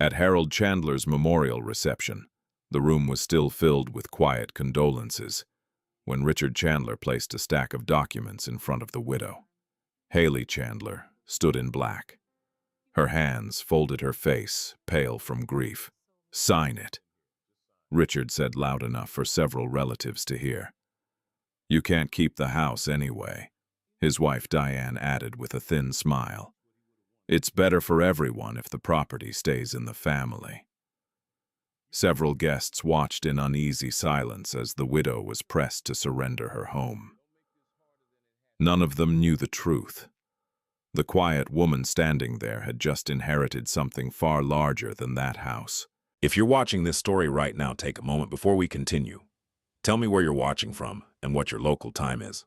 At Harold Chandler's memorial reception, the room was still filled with quiet condolences when Richard Chandler placed a stack of documents in front of the widow. Haley Chandler stood in black. Her hands folded her face, pale from grief. "Sign it," Richard said loud enough for several relatives to hear. "You can't keep the house anyway," his wife Diane added with a thin smile. "It's better for everyone if the property stays in the family." Several guests watched in uneasy silence as the widow was pressed to surrender her home. None of them knew the truth. The quiet woman standing there had just inherited something far larger than that house. If you're watching this story right now, take a moment before we continue. Tell me where you're watching from and what your local time is.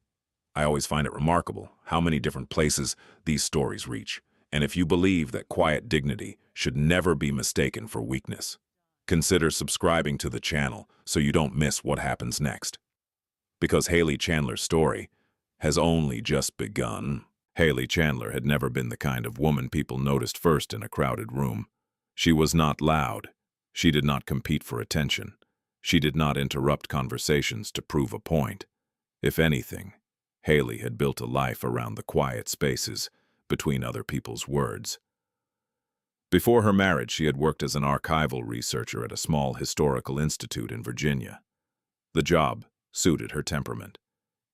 I always find it remarkable how many different places these stories reach, and if you believe that quiet dignity should never be mistaken for weakness, consider subscribing to the channel so you don't miss what happens next. Because Haley Chandler's story has only just begun. Haley Chandler had never been the kind of woman people noticed first in a crowded room. She was not loud. She did not compete for attention. She did not interrupt conversations to prove a point. If anything, Haley had built a life around the quiet spaces between other people's words. Before her marriage, she had worked as an archival researcher at a small historical institute in Virginia. The job suited her temperament.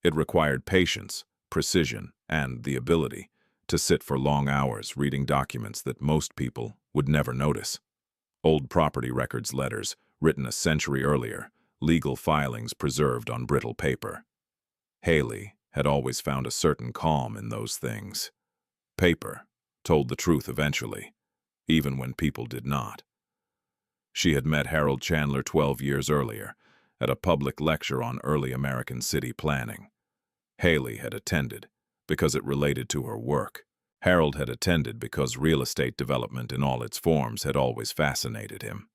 It required patience, precision, and the ability to sit for long hours reading documents that most people would never notice. Old property records letters written a century earlier, legal filings preserved on brittle paper. Haley had always found a certain calm in those things. Paper told the truth eventually, even when people did not. She had met Harold Chandler 12 years earlier at a public lecture on early American city planning. Haley had attended because it related to her work. Harold had attended because real estate development in all its forms had always fascinated him.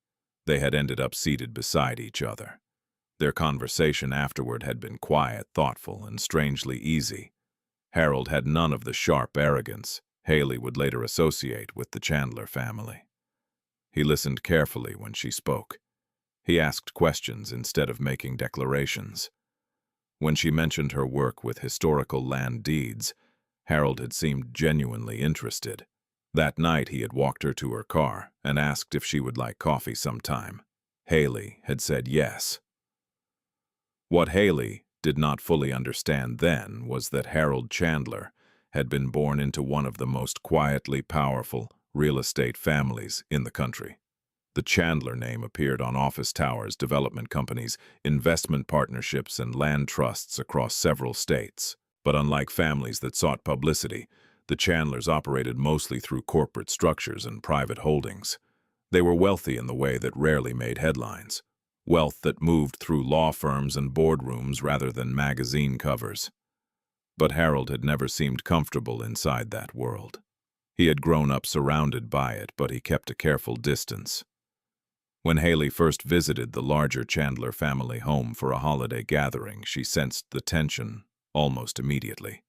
They had ended up seated beside each other. Their conversation afterward had been quiet, thoughtful, and strangely easy. Harold had none of the sharp arrogance Haley would later associate with the Chandler family. He listened carefully when she spoke. He asked questions instead of making declarations. When she mentioned her work with historical land deeds, Harold had seemed genuinely interested. That night he had walked her to her car and asked if she would like coffee sometime. Haley had said yes. What Haley did not fully understand then was that Harold Chandler had been born into one of the most quietly powerful real estate families in the country. The Chandler name appeared on office towers, development companies, investment partnerships, and land trusts across several states. But unlike families that sought publicity, the Chandlers operated mostly through corporate structures and private holdings. They were wealthy in the way that rarely made headlines. Wealth that moved through law firms and boardrooms rather than magazine covers. But Harold had never seemed comfortable inside that world. He had grown up surrounded by it, but he kept a careful distance. When Haley first visited the larger Chandler family home for a holiday gathering, she sensed the tension almost immediately.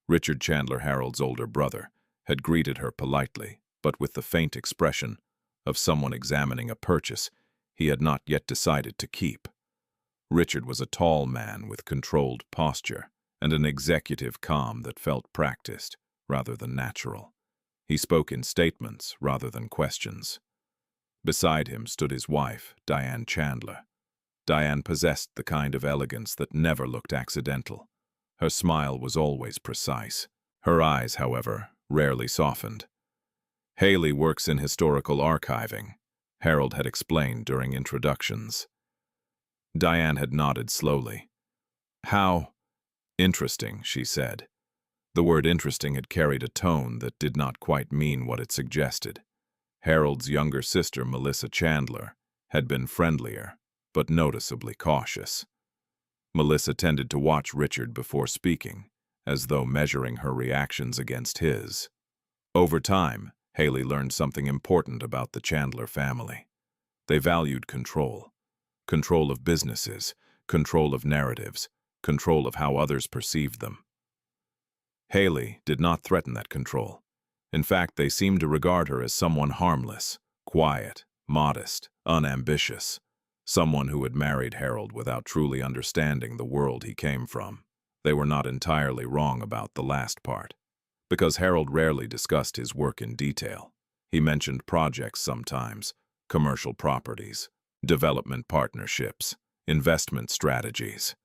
Richard Chandler, Harold's older brother, had greeted her politely, but with the faint expression of someone examining a purchase he had not yet decided to keep. Richard was a tall man with controlled posture and an executive calm that felt practiced rather than natural. He spoke in statements rather than questions. Beside him stood his wife, Diane Chandler. Diane possessed the kind of elegance that never looked accidental. Her smile was always precise. Her eyes, however, rarely softened. Haley works in historical archiving, Harold had explained during introductions. Diane had nodded slowly. "How interesting," she said. The word interesting had carried a tone that did not quite mean what it suggested. Harold's younger sister, Melissa Chandler, had been friendlier, but noticeably cautious. Melissa tended to watch Richard before speaking, as though measuring her reactions against his. Over time, Haley learned something important about the Chandler family. They valued control. Control of businesses, control of narratives, control of how others perceived them. Haley did not threaten that control. In fact, they seemed to regard her as someone harmless, quiet, modest, unambitious. Someone who had married Harold without truly understanding the world he came from. They were not entirely wrong about the last part, because Harold rarely discussed his work in detail. He mentioned projects sometimes, commercial properties, development partnerships, investment strategies.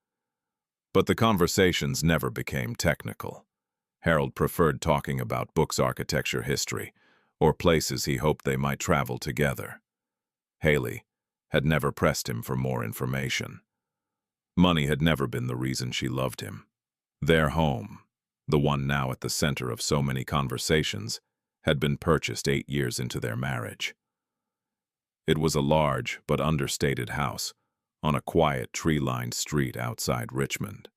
But the conversations never became technical. Harold preferred talking about books' architecture history, or places he hoped they might travel together. Haley had never pressed him for more information. Money had never been the reason she loved him. Their home, the one now at the center of so many conversations, had been purchased 8 years into their marriage. It was a large but understated house on a quiet, tree-lined street outside Richmond.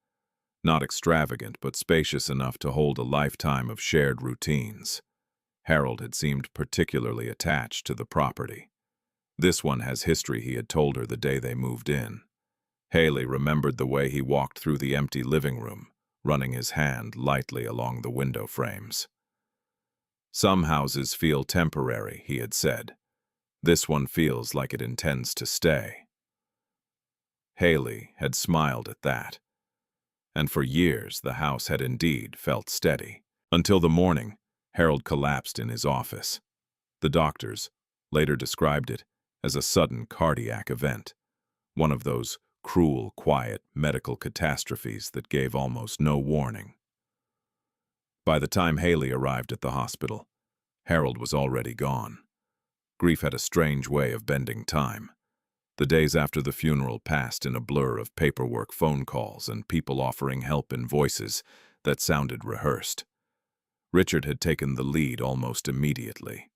Not extravagant, but spacious enough to hold a lifetime of shared routines. Harold had seemed particularly attached to the property. This one has history, he had told her the day they moved in. Haley remembered the way he walked through the empty living room, running his hand lightly along the window frames. Some houses feel temporary, he had said. This one feels like it intends to stay. Haley had smiled at that. And for years the house had indeed felt steady. Until the morning, Harold collapsed in his office. The doctors later described it as a sudden cardiac event, one of those cruel, quiet medical catastrophes that gave almost no warning. By the time Haley arrived at the hospital, Harold was already gone. Grief had a strange way of bending time. The days after the funeral passed in a blur of paperwork, phone calls, and people offering help in voices that sounded rehearsed. Richard had taken the lead almost immediately.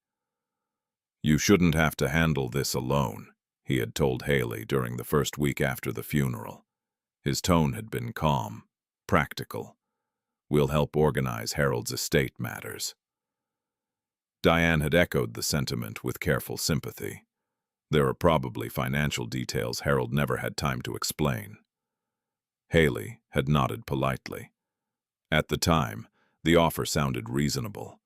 "You shouldn't have to handle this alone," he had told Haley during the first week after the funeral. His tone had been calm, practical. "We'll help organize Harold's estate matters." Diane had echoed the sentiment with careful sympathy. There are probably financial details Harold never had time to explain. Haley had nodded politely. At the time, the offer sounded reasonable.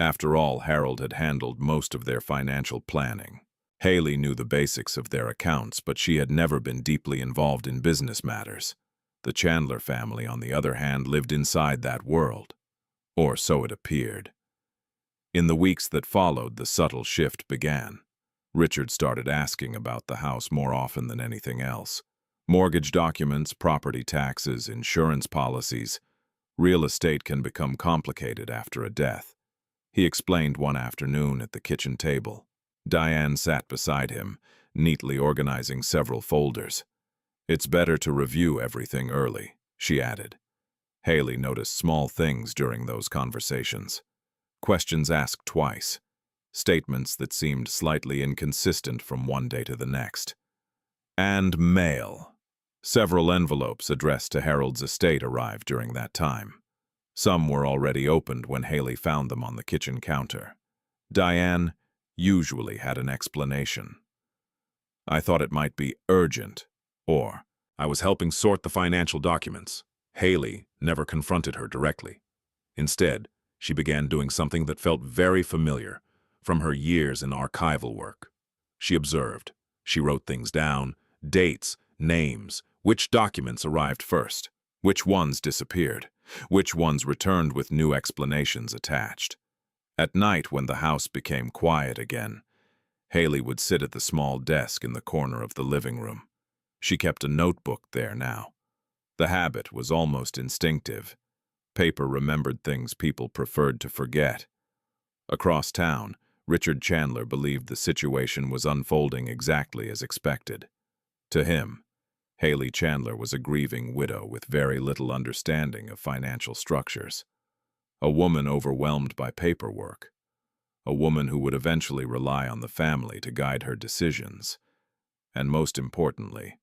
After all, Harold had handled most of their financial planning. Haley knew the basics of their accounts, but she had never been deeply involved in business matters. The Chandler family, on the other hand, lived inside that world. Or so it appeared. In the weeks that followed, the subtle shift began. Richard started asking about the house more often than anything else. Mortgage documents, property taxes, insurance policies. Real estate can become complicated after a death. He explained one afternoon at the kitchen table. Diane sat beside him, neatly organizing several folders. "It's better to review everything early," she added. Haley noticed small things during those conversations. Questions asked twice. Statements that seemed slightly inconsistent from one day to the next. And mail. Several envelopes addressed to Harold's estate arrived during that time. Some were already opened when Haley found them on the kitchen counter. Diane usually had an explanation. "I thought it might be urgent," or "I was helping sort the financial documents." Haley never confronted her directly. Instead, she began doing something that felt very familiar from her years in archival work. She observed. She wrote things down, dates, names, which documents arrived first, which ones disappeared, which ones returned with new explanations attached. At night, when the house became quiet again, Haley would sit at the small desk in the corner of the living room. She kept a notebook there now. The habit was almost instinctive. Paper remembered things people preferred to forget. Across town, Richard Chandler believed the situation was unfolding exactly as expected. To him, Haley Chandler was a grieving widow with very little understanding of financial structures. A woman overwhelmed by paperwork. A woman who would eventually rely on the family to guide her decisions. And most importantly,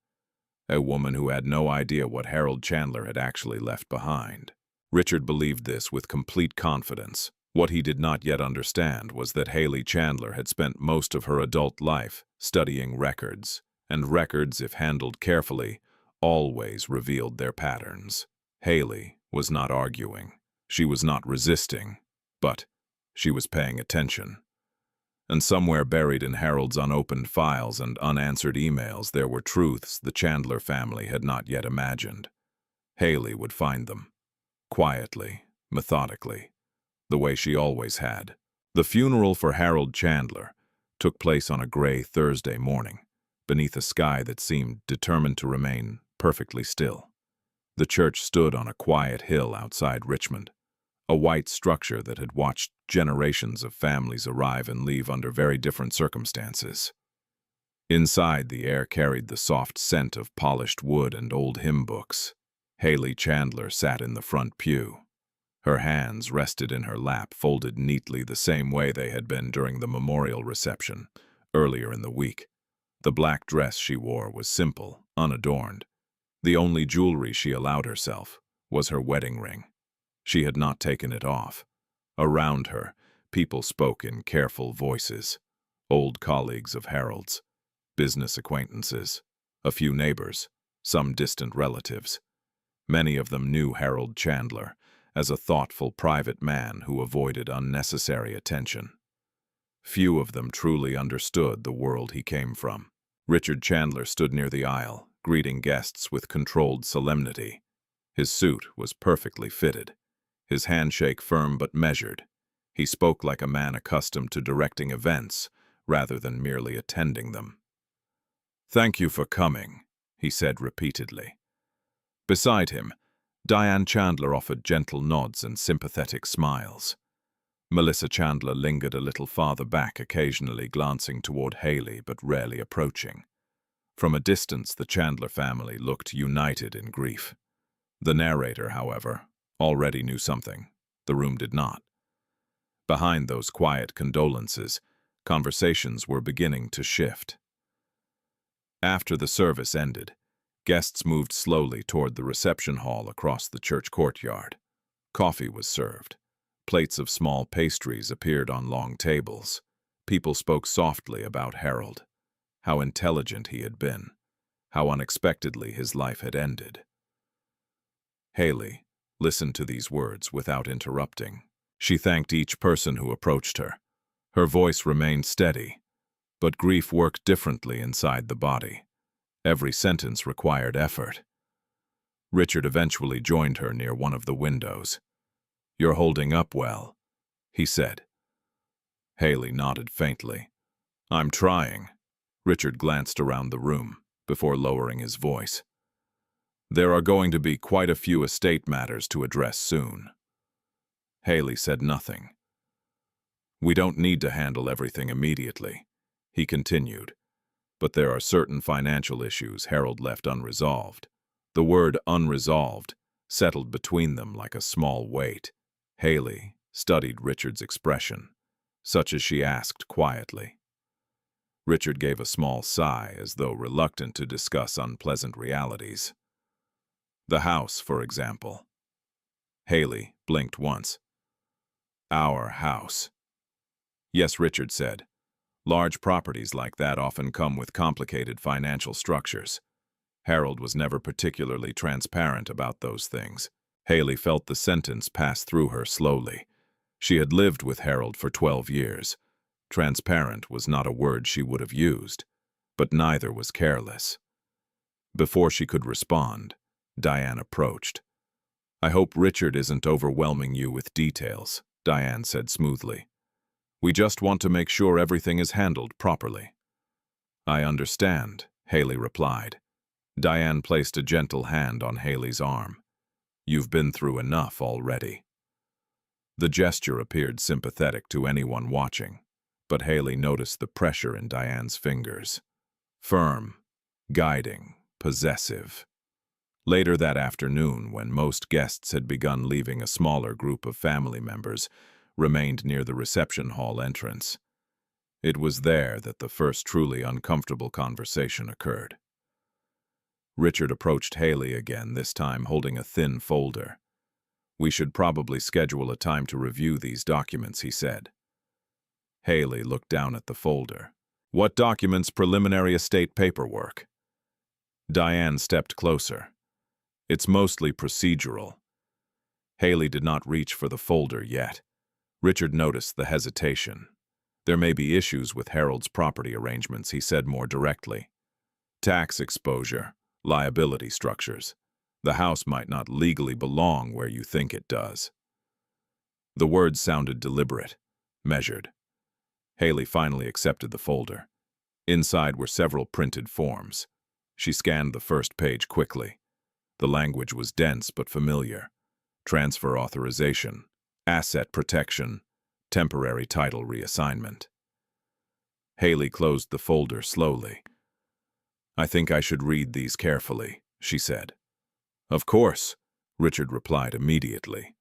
a woman who had no idea what Harold Chandler had actually left behind. Richard believed this with complete confidence. What he did not yet understand was that Haley Chandler had spent most of her adult life studying records, and records, if handled carefully, always revealed their patterns. Haley was not arguing. She was not resisting, but she was paying attention. And somewhere buried in Harold's unopened files and unanswered emails, there were truths the Chandler family had not yet imagined. Haley would find them. Quietly, methodically, the way she always had. The funeral for Harold Chandler took place on a gray Thursday morning, beneath a sky that seemed determined to remain perfectly still. The church stood on a quiet hill outside Richmond, a white structure that had watched generations of families arrive and leave under very different circumstances. Inside, the air carried the soft scent of polished wood and old hymn books. Haley Chandler sat in the front pew. Her hands rested in her lap, folded neatly the same way they had been during the memorial reception earlier in the week. The black dress she wore was simple, unadorned. The only jewelry she allowed herself was her wedding ring. She had not taken it off. Around her, people spoke in careful voices. Old colleagues of Harold's, business acquaintances, a few neighbors, some distant relatives. Many of them knew Harold Chandler as a thoughtful private man who avoided unnecessary attention. Few of them truly understood the world he came from. Richard Chandler stood near the aisle, greeting guests with controlled solemnity. His suit was perfectly fitted, his handshake firm but measured. He spoke like a man accustomed to directing events rather than merely attending them. "Thank you for coming," he said repeatedly. Beside him, Diane Chandler offered gentle nods and sympathetic smiles. Melissa Chandler lingered a little farther back, occasionally glancing toward Haley but rarely approaching. From a distance, the Chandler family looked united in grief. The narrator, however, already knew something. The room did not. Behind those quiet condolences, conversations were beginning to shift. After the service ended, guests moved slowly toward the reception hall across the church courtyard. Coffee was served. Plates of small pastries appeared on long tables. People spoke softly about Harold, how intelligent he had been, how unexpectedly his life had ended. Haley listened to these words without interrupting. She thanked each person who approached her. Her voice remained steady, but grief worked differently inside the body. Every sentence required effort. Richard eventually joined her near one of the windows. "You're holding up well," he said. Haley nodded faintly. "I'm trying." Richard glanced around the room before lowering his voice. "There are going to be quite a few estate matters to address soon." Haley said nothing. "We don't need to handle everything immediately," he continued. "But there are certain financial issues Harold left unresolved." The word unresolved settled between them like a small weight. Haley studied Richard's expression, such as she asked quietly. Richard gave a small sigh, as though reluctant to discuss unpleasant realities. "The house, for example." Haley blinked once. "Our house." "Yes," Richard said. "Large properties like that often come with complicated financial structures. Harold was never particularly transparent about those things." Haley felt the sentence pass through her slowly. She had lived with Harold for 12 years. Transparent was not a word she would have used, but neither was careless. Before she could respond, Diane approached. "I hope Richard isn't overwhelming you with details," Diane said smoothly. "We just want to make sure everything is handled properly." "I understand," Haley replied. Diane placed a gentle hand on Haley's arm. "You've been through enough already." The gesture appeared sympathetic to anyone watching, but Haley noticed the pressure in Diane's fingers. Firm, guiding, possessive. Later that afternoon, when most guests had begun leaving, a smaller group of family members remained near the reception hall entrance. It was there that the first truly uncomfortable conversation occurred. Richard approached Haley again, this time holding a thin folder. "We should probably schedule a time to review these documents," he said. Haley looked down at the folder. "What documents?" "Preliminary estate paperwork." Diane stepped closer. "It's mostly procedural." Haley did not reach for the folder yet. Richard noticed the hesitation. There may be issues with Harold's property arrangements, he said more directly. Tax exposure, liability structures. The house might not legally belong where you think it does. The words sounded deliberate, measured. Haley finally accepted the folder. Inside were several printed forms. She scanned the first page quickly. The language was dense but familiar. Transfer authorization, asset protection, temporary title reassignment. Haley closed the folder slowly. "I think I should read these carefully," she said. "Of course," Richard replied immediately.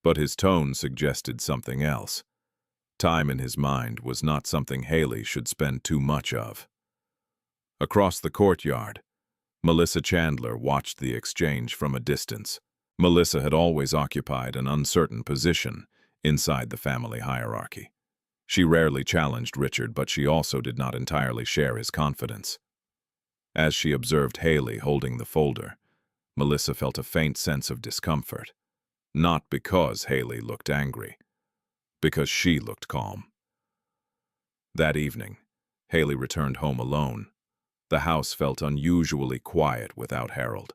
But his tone suggested something else. Time in his mind was not something Haley should spend too much of. Across the courtyard, Melissa Chandler watched the exchange from a distance. Melissa had always occupied an uncertain position inside the family hierarchy. She rarely challenged Richard, but she also did not entirely share his confidence. As she observed Haley holding the folder, Melissa felt a faint sense of discomfort. Not because Haley looked angry, because she looked calm. That evening, Haley returned home alone. The house felt unusually quiet without Harold.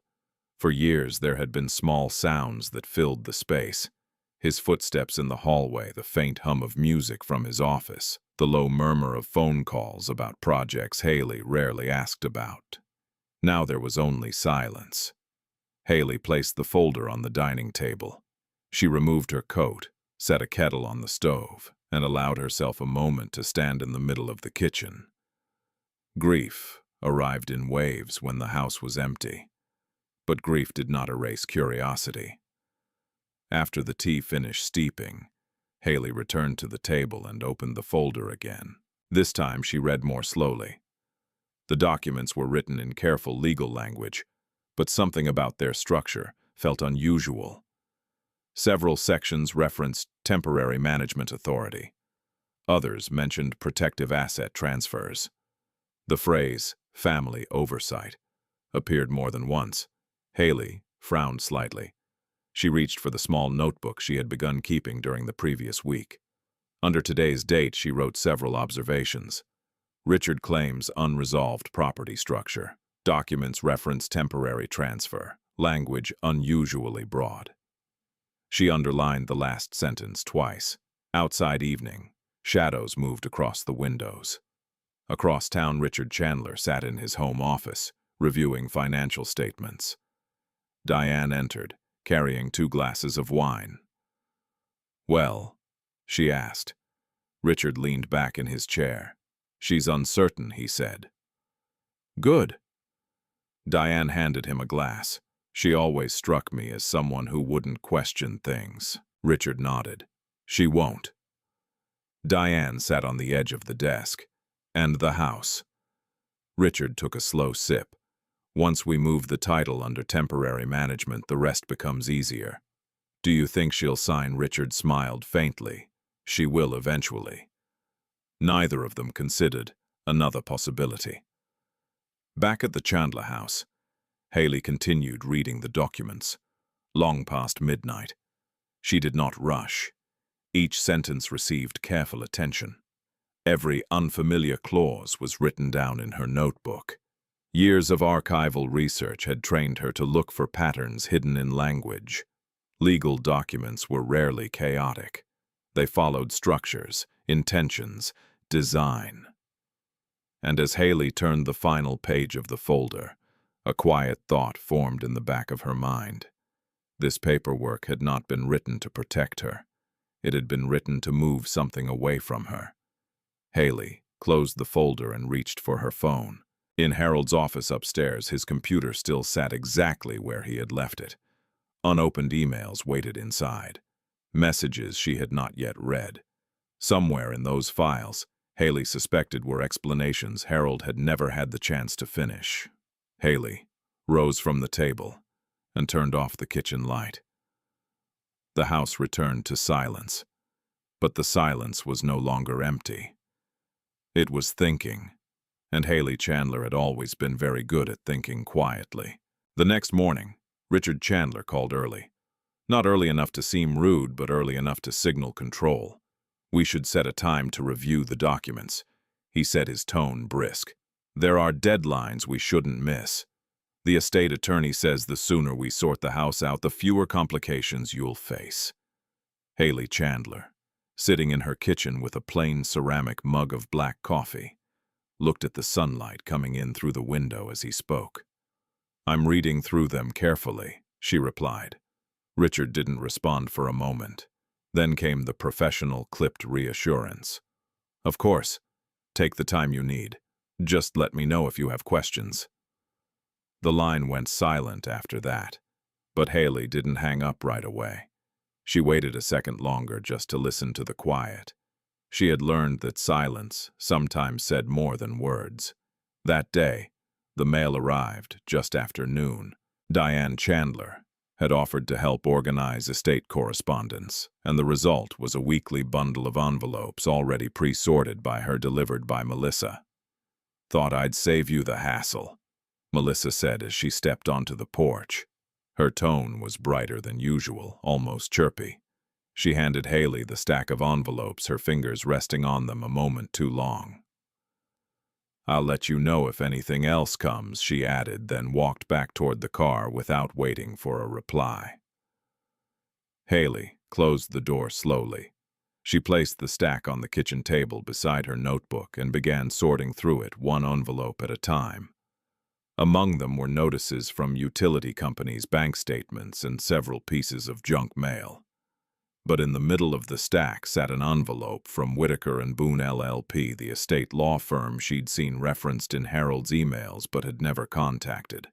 For years there had been small sounds that filled the space. His footsteps in the hallway, the faint hum of music from his office, the low murmur of phone calls about projects Haley rarely asked about. Now there was only silence. Haley placed the folder on the dining table. She removed her coat, set a kettle on the stove, and allowed herself a moment to stand in the middle of the kitchen. Grief arrived in waves when the house was empty. But grief did not erase curiosity. After the tea finished steeping, Haley returned to the table and opened the folder again. This time she read more slowly. The documents were written in careful legal language, but something about their structure felt unusual. Several sections referenced temporary management authority. Others mentioned protective asset transfers. The phrase, family oversight, appeared more than once. Haley frowned slightly. She reached for the small notebook she had begun keeping during the previous week. Under today's date, she wrote several observations. Richard claims unresolved property structure. Documents reference temporary transfer. Language unusually broad. She underlined the last sentence twice. Outside evening, shadows moved across the windows. Across town, Richard Chandler sat in his home office, reviewing financial statements. Diane entered, carrying 2 glasses of wine. "Well?" she asked. Richard leaned back in his chair. "She's uncertain," he said. "Good." Diane handed him a glass. "She always struck me as someone who wouldn't question things." Richard nodded. "She won't." Diane sat on the edge of the desk. "And the house?" Richard took a slow sip. "Once we move the title under temporary management, the rest becomes easier." "Do you think she'll sign?" Richard smiled faintly. "She will eventually." Neither of them considered another possibility. Back at the Chandler house, Haley continued reading the documents. Long past midnight. She did not rush. Each sentence received careful attention. Every unfamiliar clause was written down in her notebook. Years of archival research had trained her to look for patterns hidden in language. Legal documents were rarely chaotic. They followed structures, intentions, design. And as Haley turned the final page of the folder, a quiet thought formed in the back of her mind. This paperwork had not been written to protect her. It had been written to move something away from her. Haley closed the folder and reached for her phone. In Harold's office upstairs, his computer still sat exactly where he had left it. Unopened emails waited inside. Messages she had not yet read. Somewhere in those files, Haley suspected were explanations Harold had never had the chance to finish. Haley rose from the table and turned off the kitchen light. The house returned to silence, but the silence was no longer empty. It was thinking, and Haley Chandler had always been very good at thinking quietly. The next morning, Richard Chandler called early. Not early enough to seem rude, but early enough to signal control. We should set a time to review the documents. He said, his tone brisk. There are deadlines we shouldn't miss. The estate attorney says the sooner we sort the house out, the fewer complications you'll face. Haley Chandler, sitting in her kitchen with a plain ceramic mug of black coffee, looked at the sunlight coming in through the window as he spoke. I'm reading through them carefully, she replied. Richard didn't respond for a moment. Then came the professional, clipped reassurance. Of course. Take the time you need. Just let me know if you have questions. The line went silent after that, but Haley didn't hang up right away. She waited a second longer just to listen to the quiet. She had learned that silence sometimes said more than words. That day, the mail arrived just after noon. Diane Chandler had offered to help organize estate correspondence, and the result was a weekly bundle of envelopes already pre-sorted by her, delivered by Melissa. Thought I'd save you the hassle, Melissa said as she stepped onto the porch. Her tone was brighter than usual, almost chirpy. She handed Haley the stack of envelopes, her fingers resting on them a moment too long. I'll let you know if anything else comes, she added, then walked back toward the car without waiting for a reply. Haley closed the door slowly. She placed the stack on the kitchen table beside her notebook and began sorting through it, one envelope at a time. Among them were notices from utility companies, bank statements, and several pieces of junk mail. But in the middle of the stack sat an envelope from Whitaker & Boone LLP, the estate law firm she'd seen referenced in Harold's emails but had never contacted.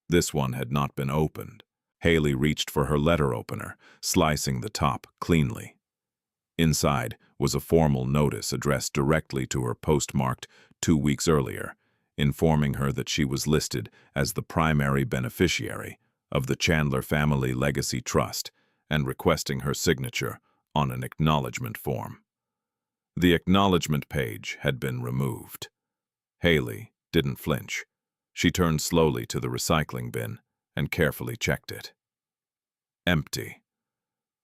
This one had not been opened. Haley reached for her letter opener, slicing the top cleanly. Inside was a formal notice addressed directly to her, postmarked 2 weeks earlier, informing her that she was listed as the primary beneficiary of the Chandler Family Legacy Trust and requesting her signature on an acknowledgement form. The acknowledgement page had been removed. Haley didn't flinch. She turned slowly to the recycling bin and carefully checked it. Empty.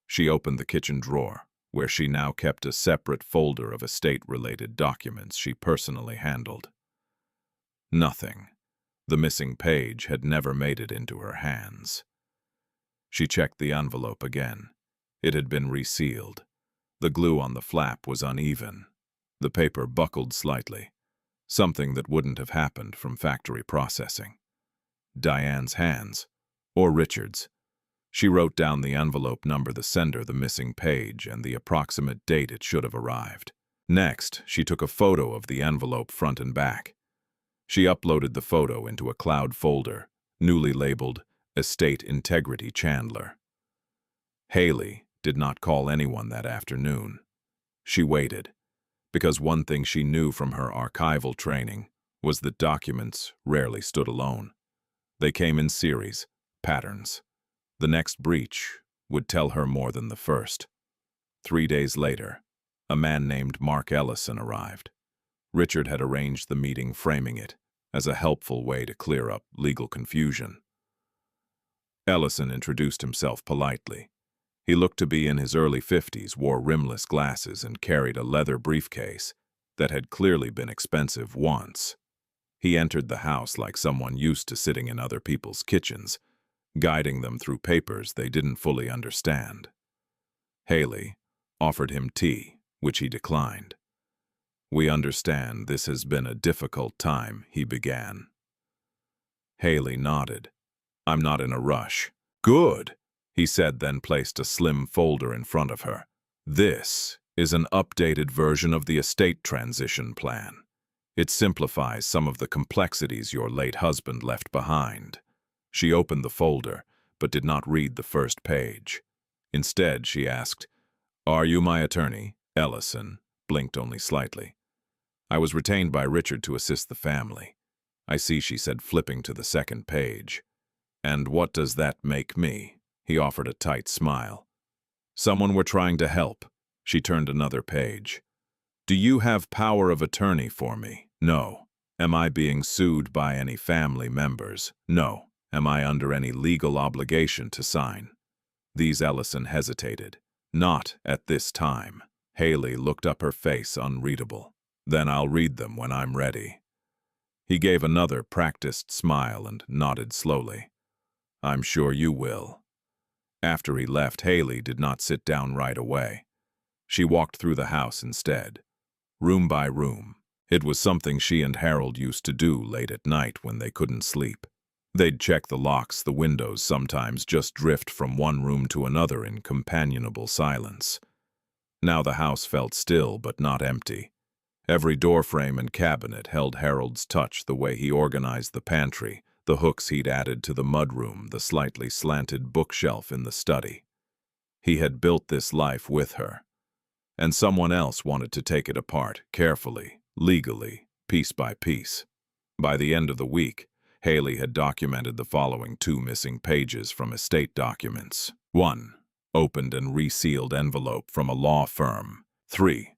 She opened the kitchen drawer, where she now kept a separate folder of estate-related documents she personally handled. Nothing. The missing page had never made it into her hands. She checked the envelope again. It had been resealed. The glue on the flap was uneven. The paper buckled slightly, something that wouldn't have happened from factory processing. Diane's hands, or Richard's. She wrote down the envelope number, the sender, the missing page, and the approximate date it should have arrived. Next, she took a photo of the envelope front and back. She uploaded the photo into a cloud folder, newly labeled Estate Integrity Chandler. Haley did not call anyone that afternoon. She waited, because one thing she knew from her archival training was that documents rarely stood alone. They came in series, patterns. The next breach would tell her more than the first. 3 days later, a man named Mark Ellison arrived. Richard had arranged the meeting, framing it as a helpful way to clear up legal confusion. Ellison introduced himself politely. He looked to be in his early 50s, wore rimless glasses, and carried a leather briefcase that had clearly been expensive once. He entered the house like someone used to sitting in other people's kitchens, guiding them through papers they didn't fully understand. Haley offered him tea, which he declined. "We understand this has been a difficult time," he began. Haley nodded. "I'm not in a rush." "Good," he said, then placed a slim folder in front of her. "This is an updated version of the estate transition plan. It simplifies some of the complexities your late husband left behind." She opened the folder, but did not read the first page. Instead, she asked, "Are you my attorney?" Ellison blinked only slightly. "I was retained by Richard to assist the family." "I see," she said, flipping to the second page. "And what does that make me?" He offered a tight smile. "Someone we're trying to help." She turned another page. "Do you have power of attorney for me?" "No." "Am I being sued by any family members?" "No." "Am I under any legal obligation to sign?" These Ellison hesitated. "Not at this time." Haley looked up, her face unreadable. Then I'll read them when I'm ready. He gave another practiced smile and nodded slowly. I'm sure you will. After he left, Haley did not sit down right away. She walked through the house instead, room by room. It was something she and Harold used to do late at night when they couldn't sleep. They'd check the locks, the windows, sometimes just drift from one room to another in companionable silence. Now the house felt still but not empty. Every doorframe and cabinet held Harold's touch, the way he organized the pantry, the hooks he'd added to the mudroom, the slightly slanted bookshelf in the study. He had built this life with her, and someone else wanted to take it apart, carefully, legally, piece by piece. By the end of the week, Haley had documented the following 2 missing pages from estate documents. 1. Opened and resealed envelope from a law firm. 3.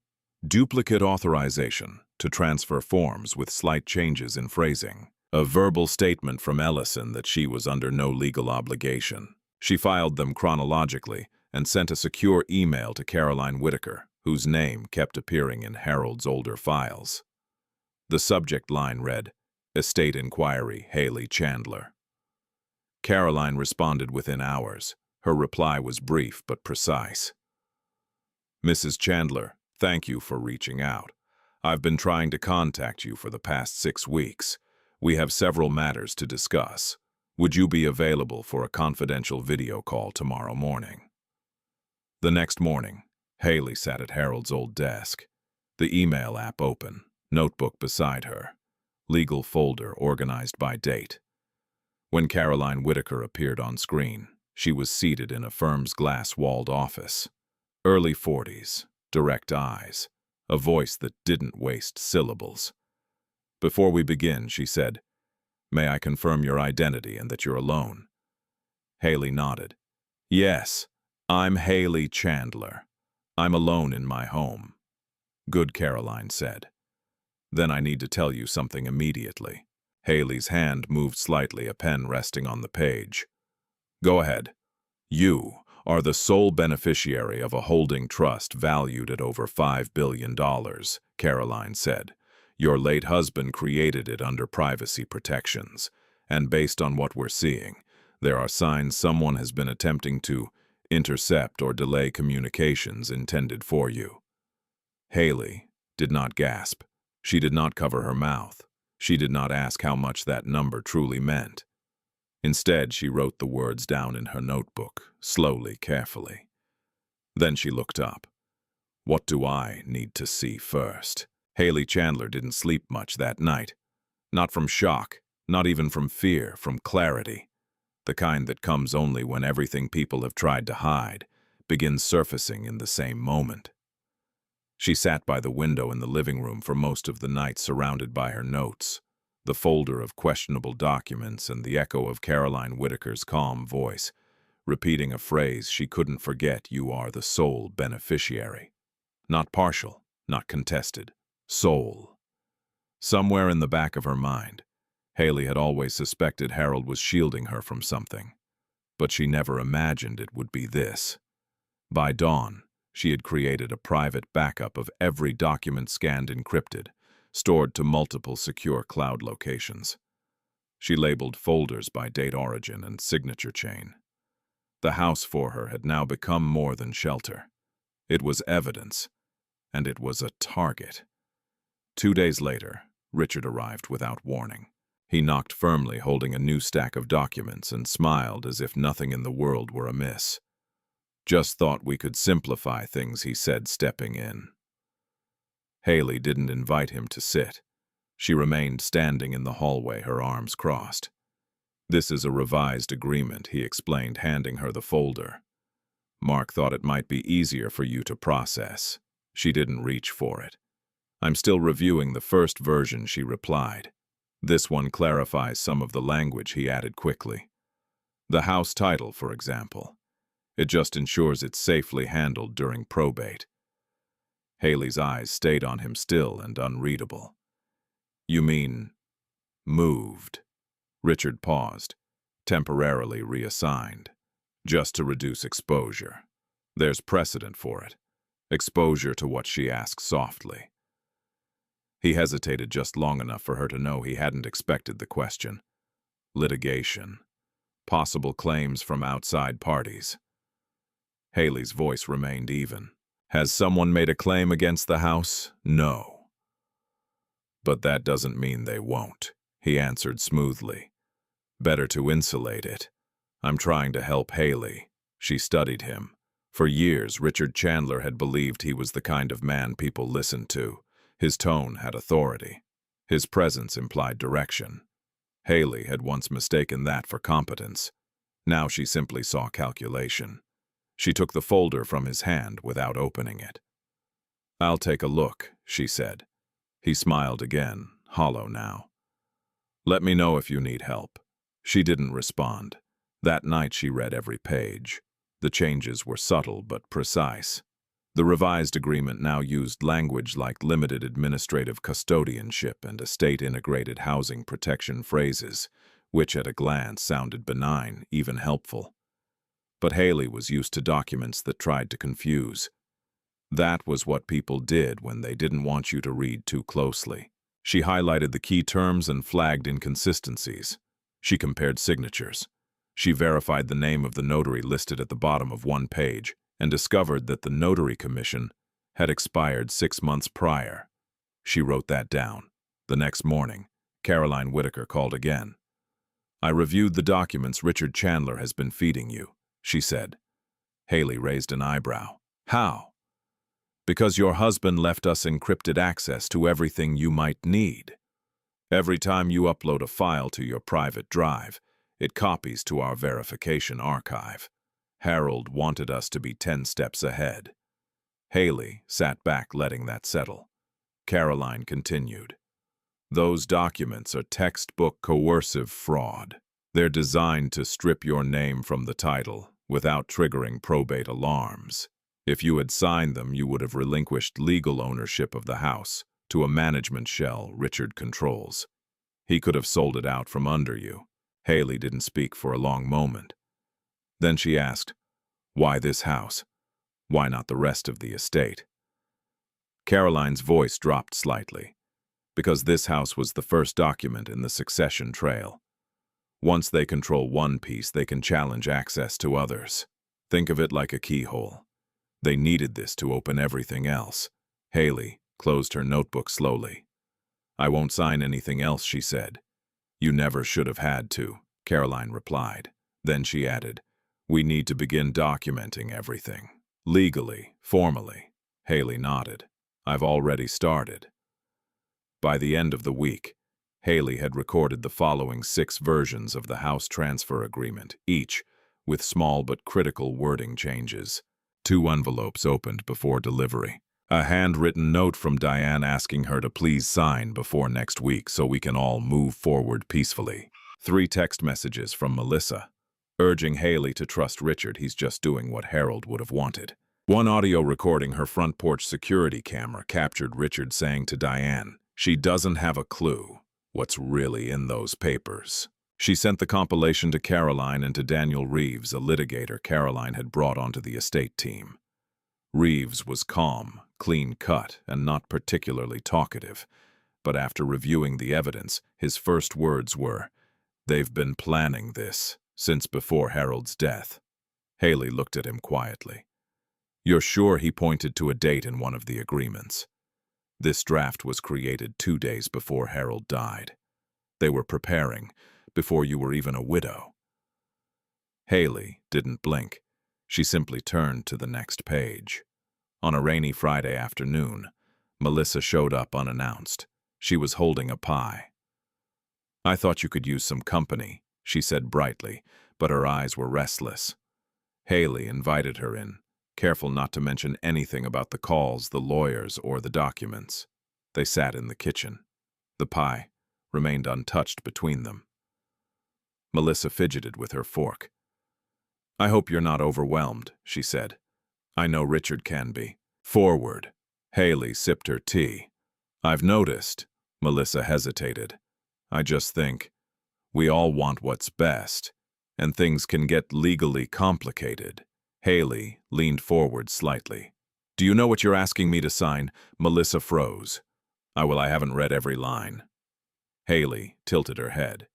Duplicate authorization to transfer forms with slight changes in phrasing. A verbal statement from Ellison that she was under no legal obligation. She filed them chronologically and sent a secure email to Caroline Whitaker, whose name kept appearing in Harold's older files. The subject line read, Estate Inquiry, Haley Chandler. Caroline responded within hours. Her reply was brief but precise. Mrs. Chandler, thank you for reaching out. I've been trying to contact you for the past 6 weeks. We have several matters to discuss. Would you be available for a confidential video call tomorrow morning? The next morning, Haley sat at Harold's old desk, the email app open, notebook beside her, legal folder organized by date. When Caroline Whitaker appeared on screen, she was seated in a firm's glass-walled office. Early 40s, direct eyes, a voice that didn't waste syllables. Before we begin, she said, May I confirm your identity and that you're alone? Haley nodded. Yes, I'm Haley Chandler. I'm alone in my home. Good, Caroline said. Then I need to tell you something immediately. Haley's hand moved slightly, a pen resting on the page. Go ahead. You are the sole beneficiary of a holding trust valued at over $5 billion, Caroline said. Your late husband created it under privacy protections, and based on what we're seeing, there are signs someone has been attempting to intercept or delay communications intended for you. Haley did not gasp. She did not cover her mouth. She did not ask how much that number truly meant. Instead, she wrote the words down in her notebook, slowly, carefully. Then she looked up. What do I need to see first? Haley Chandler didn't sleep much that night. Not from shock, not even from fear, from clarity. The kind that comes only when everything people have tried to hide begins surfacing in the same moment. She sat by the window in the living room for most of the night, surrounded by her notes, the folder of questionable documents and the echo of Caroline Whitaker's calm voice, repeating a phrase she couldn't forget: you are the sole beneficiary. Not partial, not contested. Sole. Somewhere in the back of her mind, Haley had always suspected Harold was shielding her from something, but she never imagined it would be this. By dawn, she had created a private backup of every document, scanned, encrypted, stored to multiple secure cloud locations. She labeled folders by date, origin, and signature chain. The house for her had now become more than shelter. It was evidence, and it was a target. 2 days later, Richard arrived without warning. He knocked firmly, holding a new stack of documents, and smiled as if nothing in the world were amiss. Just thought we could simplify things, he said, stepping in. Haley didn't invite him to sit. She remained standing in the hallway, her arms crossed. This is a revised agreement, he explained, handing her the folder. Mark thought it might be easier for you to process. She didn't reach for it. I'm still reviewing the first version, she replied. This one clarifies some of the language, he added quickly. The house title, for example. It just ensures it's safely handled during probate. Haley's eyes stayed on him, still and unreadable. You mean moved? Richard paused, temporarily reassigned, just to reduce exposure. There's precedent for it. Exposure to what she asked softly. He hesitated just long enough for her to know he hadn't expected the question. Litigation. Possible claims from outside parties. Haley's voice remained even. Has someone made a claim against the house? No. But that doesn't mean they won't, he answered smoothly. Better to insulate it. I'm trying to help Haley. She studied him. For years, Richard Chandler had believed he was the kind of man people listened to. His tone had authority. His presence implied direction. Haley had once mistaken that for competence. Now she simply saw calculation. She took the folder from his hand without opening it. I'll take a look, she said. He smiled again, hollow now. Let me know if you need help. She didn't respond. That night she read every page. The changes were subtle but precise. The revised agreement now used language like limited administrative custodianship and estate-integrated housing protection phrases, which at a glance sounded benign, even helpful. But Haley was used to documents that tried to confuse. That was what people did when they didn't want you to read too closely. She highlighted the key terms and flagged inconsistencies. She compared signatures. She verified the name of the notary listed at the bottom of one page and discovered that the notary commission had expired 6 months prior. She wrote that down. The next morning, Caroline Whitaker called again. I reviewed the documents Richard Chandler has been feeding you, she said. Haley raised an eyebrow. How? Because your husband left us encrypted access to everything you might need. Every time you upload a file to your private drive, it copies to our verification archive. Harold wanted us to be 10 steps ahead. Haley sat back, letting that settle. Caroline continued. Those documents are textbook coercive fraud. They're designed to strip your name from the title without triggering probate alarms. If you had signed them, you would have relinquished legal ownership of the house to a management shell Richard controls. He could have sold it out from under you. Haley didn't speak for a long moment. Then she asked, why this house? Why not the rest of the estate? Caroline's voice dropped slightly. Because this house was the first document in the succession trail. Once they control one piece, they can challenge access to others. Think of it like a keyhole. They needed this to open everything else. Haley closed her notebook slowly. I won't sign anything else, she said. You never should have had to, Caroline replied. Then she added, we need to begin documenting everything. Legally, formally. Haley nodded. I've already started. By the end of the week, Haley had recorded the following 6 versions of the house transfer agreement, each with small but critical wording changes. 2 envelopes opened before delivery. A handwritten note from Diane asking her to please sign before next week so we can all move forward peacefully. 3 text messages from Melissa, urging Haley to trust Richard. He's just doing what Harold would have wanted. 1 audio recording her front porch security camera captured Richard saying to Diane, she doesn't have a clue what's really in those papers. She sent the compilation to Caroline and to Daniel Reeves, a litigator Caroline had brought onto the estate team. Reeves was calm, clean-cut, and not particularly talkative, but after reviewing the evidence, his first words were, they've been planning this since before Harold's death. Haley looked at him quietly. You're sure he pointed to a date in one of the agreements? This draft was created 2 days before Harold died. They were preparing, before you were even a widow. Haley didn't blink. She simply turned to the next page. On a rainy Friday afternoon, Melissa showed up unannounced. She was holding a pie. I thought you could use some company, she said brightly, but her eyes were restless. Haley invited her in, careful not to mention anything about the calls, the lawyers, or the documents. They sat in the kitchen. The pie remained untouched between them. Melissa fidgeted with her fork. I hope you're not overwhelmed, she said. I know Richard can be. Forward. Haley sipped her tea. I've noticed. Melissa hesitated. I just think we all want what's best, and things can get legally complicated. Haley leaned forward slightly. Do you know what you're asking me to sign? Melissa froze. I haven't read every line. Haley tilted her head.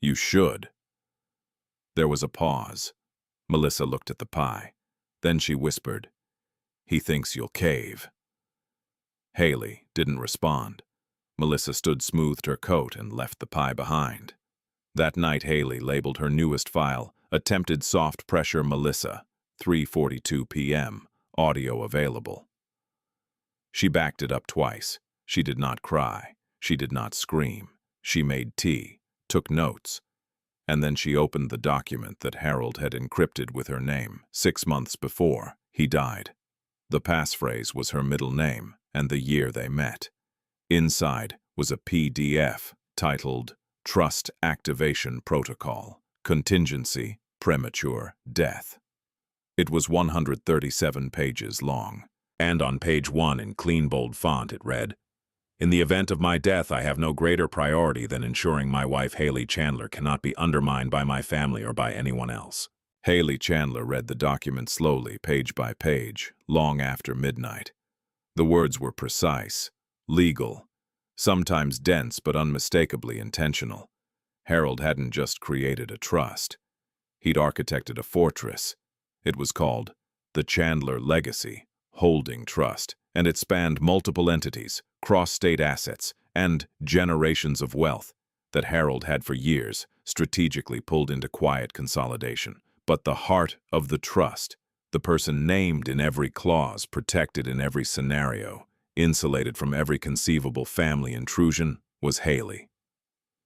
You should. There was a pause. Melissa looked at the pie. Then she whispered, He thinks you'll cave. Haley didn't respond. Melissa smoothed her coat and left the pie behind. That night Haley labeled her newest file, Attempted Soft Pressure Melissa, 3:42 p.m., audio available. She backed it up twice. She did not cry. She did not scream. She made tea, took notes, and then she opened the document that Harold had encrypted with her name 6 months before he died. The passphrase was her middle name and the year they met. Inside was a PDF titled Trust Activation Protocol, Contingency, Premature Death. It was 137 pages long, and on page 1 in clean bold font it read, In the event of my death, I have no greater priority than ensuring my wife Haley Chandler cannot be undermined by my family or by anyone else. Haley Chandler read the document slowly, page by page, long after midnight. The words were precise, legal, sometimes dense but unmistakably intentional. Harold hadn't just created a trust. He'd architected a fortress. It was called the Chandler Legacy Holding Trust, and it spanned multiple entities, cross-state assets, and generations of wealth that Harold had for years strategically pulled into quiet consolidation. But the heart of the trust, the person named in every clause, protected in every scenario, insulated from every conceivable family intrusion, was Haley.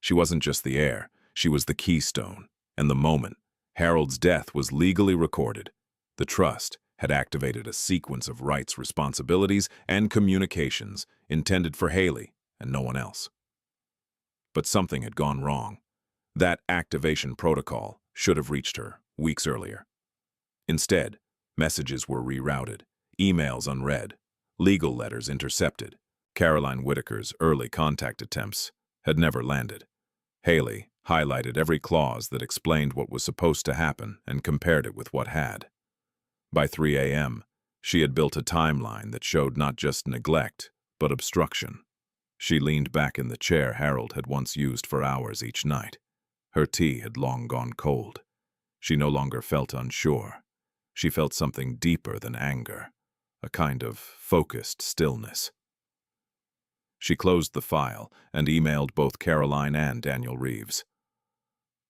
She wasn't just the heir, she was the keystone, and the moment Harold's death was legally recorded, the trust had activated a sequence of rights, responsibilities, and communications intended for Haley and no one else. But something had gone wrong. That activation protocol should have reached her weeks earlier. Instead, messages were rerouted, emails unread, legal letters intercepted. Caroline Whitaker's early contact attempts had never landed. Haley highlighted every clause that explained what was supposed to happen and compared it with what had. By 3 a.m., she had built a timeline that showed not just neglect, but obstruction. She leaned back in the chair Harold had once used for hours each night. Her tea had long gone cold. She no longer felt unsure. She felt something deeper than anger, a kind of focused stillness. She closed the file and emailed both Caroline and Daniel Reeves.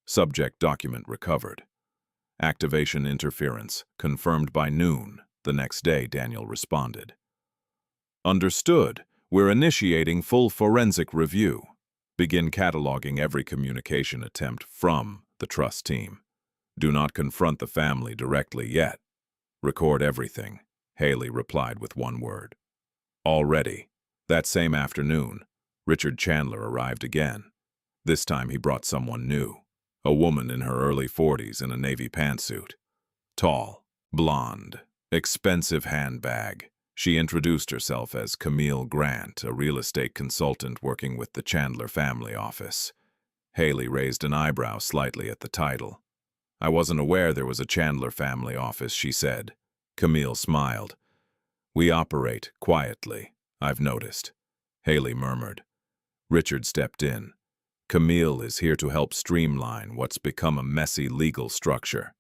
Subject document recovered. Activation interference confirmed by noon. The next day, Daniel responded. Understood. We're initiating full forensic review. Begin cataloging every communication attempt from the trust team. Do not confront the family directly yet. Record everything, Haley replied with one word. Already, that same afternoon, Richard Chandler arrived again. This time he brought someone new, a woman in her early 40s in a navy pantsuit. Tall, blonde, expensive handbag. She introduced herself as Camille Grant, a real estate consultant working with the Chandler family office. Haley raised an eyebrow slightly at the title. I wasn't aware there was a Chandler family office, she said. Camille smiled. We operate quietly, I've noticed, Haley murmured. Richard stepped in. Camille is here to help streamline what's become a messy legal structure.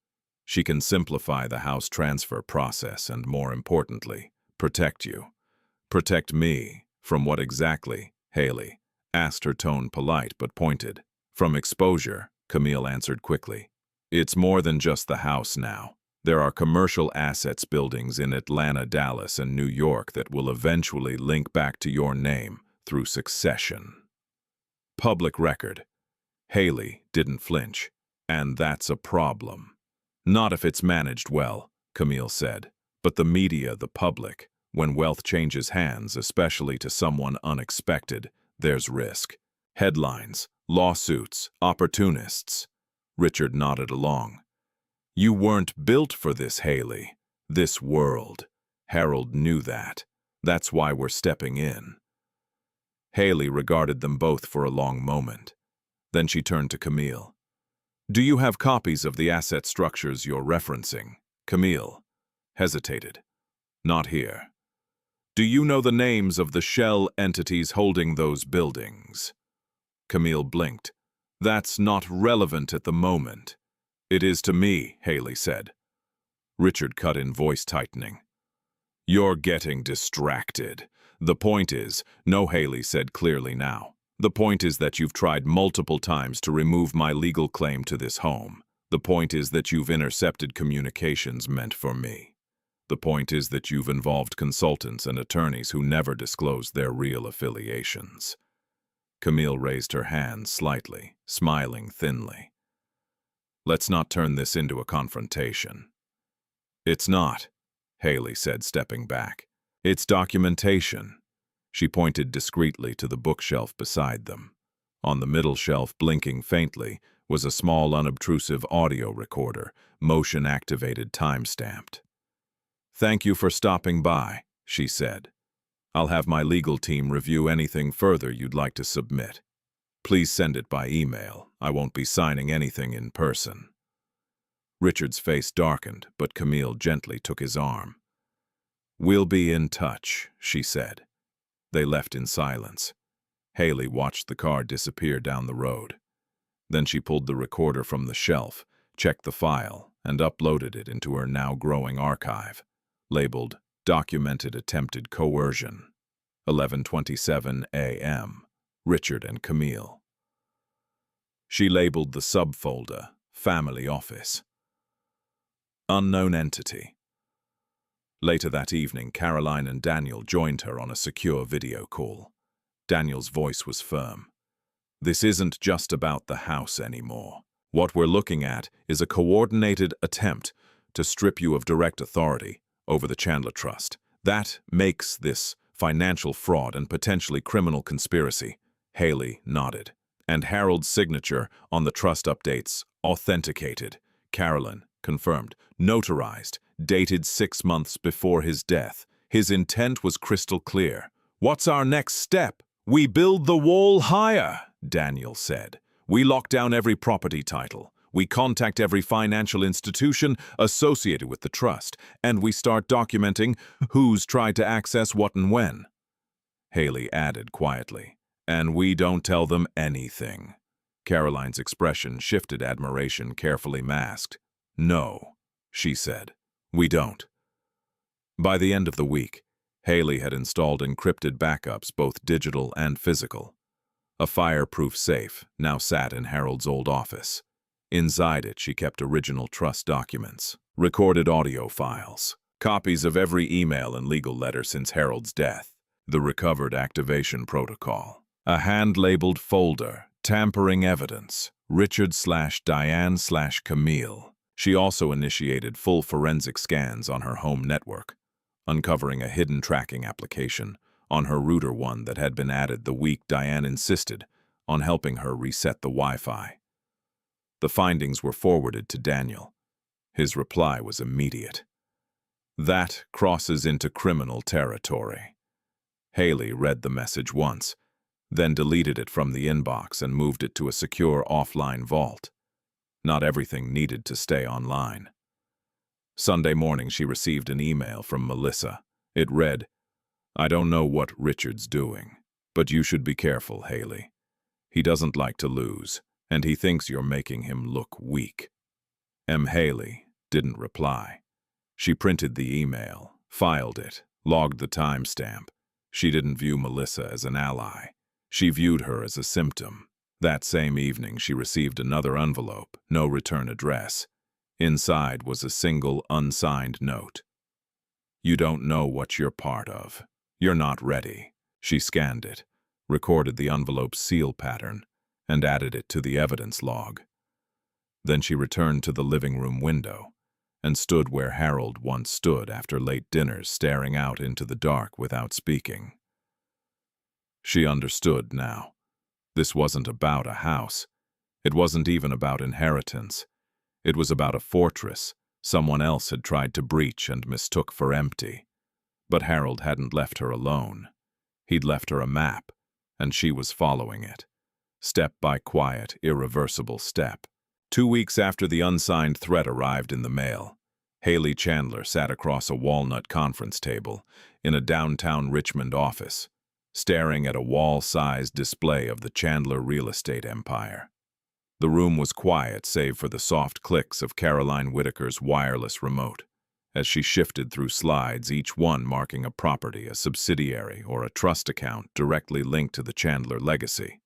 She can simplify the house transfer process and, more importantly, protect you. Protect me from what exactly, Haley asked, her tone polite but pointed. From exposure, Camille answered quickly. It's more than just the house now. There are commercial assets buildings in Atlanta, Dallas, and New York that will eventually link back to your name through succession. Public record. Haley didn't flinch. And that's a problem. Not if it's managed well, Camille said. But the media, the public, when wealth changes hands, especially to someone unexpected, there's risk. Headlines, lawsuits, opportunists. Richard nodded along. You weren't built for this, Haley. This world. Harold knew that. That's why we're stepping in. Haley regarded them both for a long moment. Then she turned to Camille. Do you have copies of the asset structures you're referencing? Camille hesitated. Not here. Do you know the names of the shell entities holding those buildings? Camille blinked. That's not relevant at the moment. It is to me, Haley said. Richard cut in, voice tightening. You're getting distracted. The point is, no, Haley said clearly now. The point is that you've tried multiple times to remove my legal claim to this home. The point is that you've intercepted communications meant for me. The point is that you've involved consultants and attorneys who never disclosed their real affiliations. Camille raised her hand slightly, smiling thinly. Let's not turn this into a confrontation. It's not, Haley said, stepping back. It's documentation. She pointed discreetly to the bookshelf beside them. On the middle shelf, blinking faintly, was a small unobtrusive audio recorder, motion-activated, time-stamped. Thank you for stopping by, she said. I'll have my legal team review anything further you'd like to submit. Please send it by email. I won't be signing anything in person. Richard's face darkened, but Camille gently took his arm. We'll be in touch, she said. They left in silence. Haley watched the car disappear down the road. Then she pulled the recorder from the shelf, checked the file, and uploaded it into her now growing archive, labeled Documented Attempted Coercion, 11:27 a.m., Richard and Camille. She labeled the subfolder Family Office. Unknown entity. Later that evening, Caroline and Daniel joined her on a secure video call. Daniel's voice was firm. This isn't just about the house anymore. What we're looking at is a coordinated attempt to strip you of direct authority over the Chandler Trust. That makes this financial fraud and potentially criminal conspiracy. Haley nodded. And Harold's signature on the trust updates, authenticated. Caroline confirmed. Notarized. Dated 6 months before his death. His intent was crystal clear. What's our next step? We build the wall higher, Daniel said. We lock down every property title. We contact every financial institution associated with the trust, and we start documenting who's tried to access what and when. Haley added quietly, and we don't tell them anything. Caroline's expression shifted, admiration carefully masked. No, she said, we don't. By the end of the week, Haley had installed encrypted backups, both digital and physical. A fireproof safe now sat in Harold's old office. Inside it, she kept original trust documents, recorded audio files, copies of every email and legal letter since Harold's death, the recovered activation protocol, a hand-labeled folder, tampering evidence, Richard/Diane/Camille. She also initiated full forensic scans on her home network, uncovering a hidden tracking application on her router, one that had been added the week Diane insisted on helping her reset the Wi-Fi. The findings were forwarded to Daniel. His reply was immediate. That crosses into criminal territory. Haley read the message once, then deleted it from the inbox and moved it to a secure offline vault. Not everything needed to stay online. Sunday morning, she received an email from Melissa. It read, I don't know what Richard's doing, but you should be careful, Haley. He doesn't like to lose, and he thinks you're making him look weak. M. Haley didn't reply. She printed the email, filed it, logged the timestamp. She didn't view Melissa as an ally. She viewed her as a symptom. That same evening, she received another envelope, no return address. Inside was a single, unsigned note. You don't know what you're part of. You're not ready. She scanned it, recorded the envelope's seal pattern, and added it to the evidence log. Then she returned to the living room window and stood where Harold once stood after late dinners, staring out into the dark without speaking. She understood now. This wasn't about a house. It wasn't even about inheritance. It was about a fortress someone else had tried to breach and mistook for empty. But Harold hadn't left her alone. He'd left her a map, and she was following it, step by quiet, irreversible step. 2 weeks after the unsigned threat arrived in the mail, Haley Chandler sat across a walnut conference table in a downtown Richmond office, staring at a wall-sized display of the Chandler real estate empire. The room was quiet save for the soft clicks of Caroline Whitaker's wireless remote, as she shifted through slides, each one marking a property, a subsidiary, or a trust account directly linked to the Chandler legacy.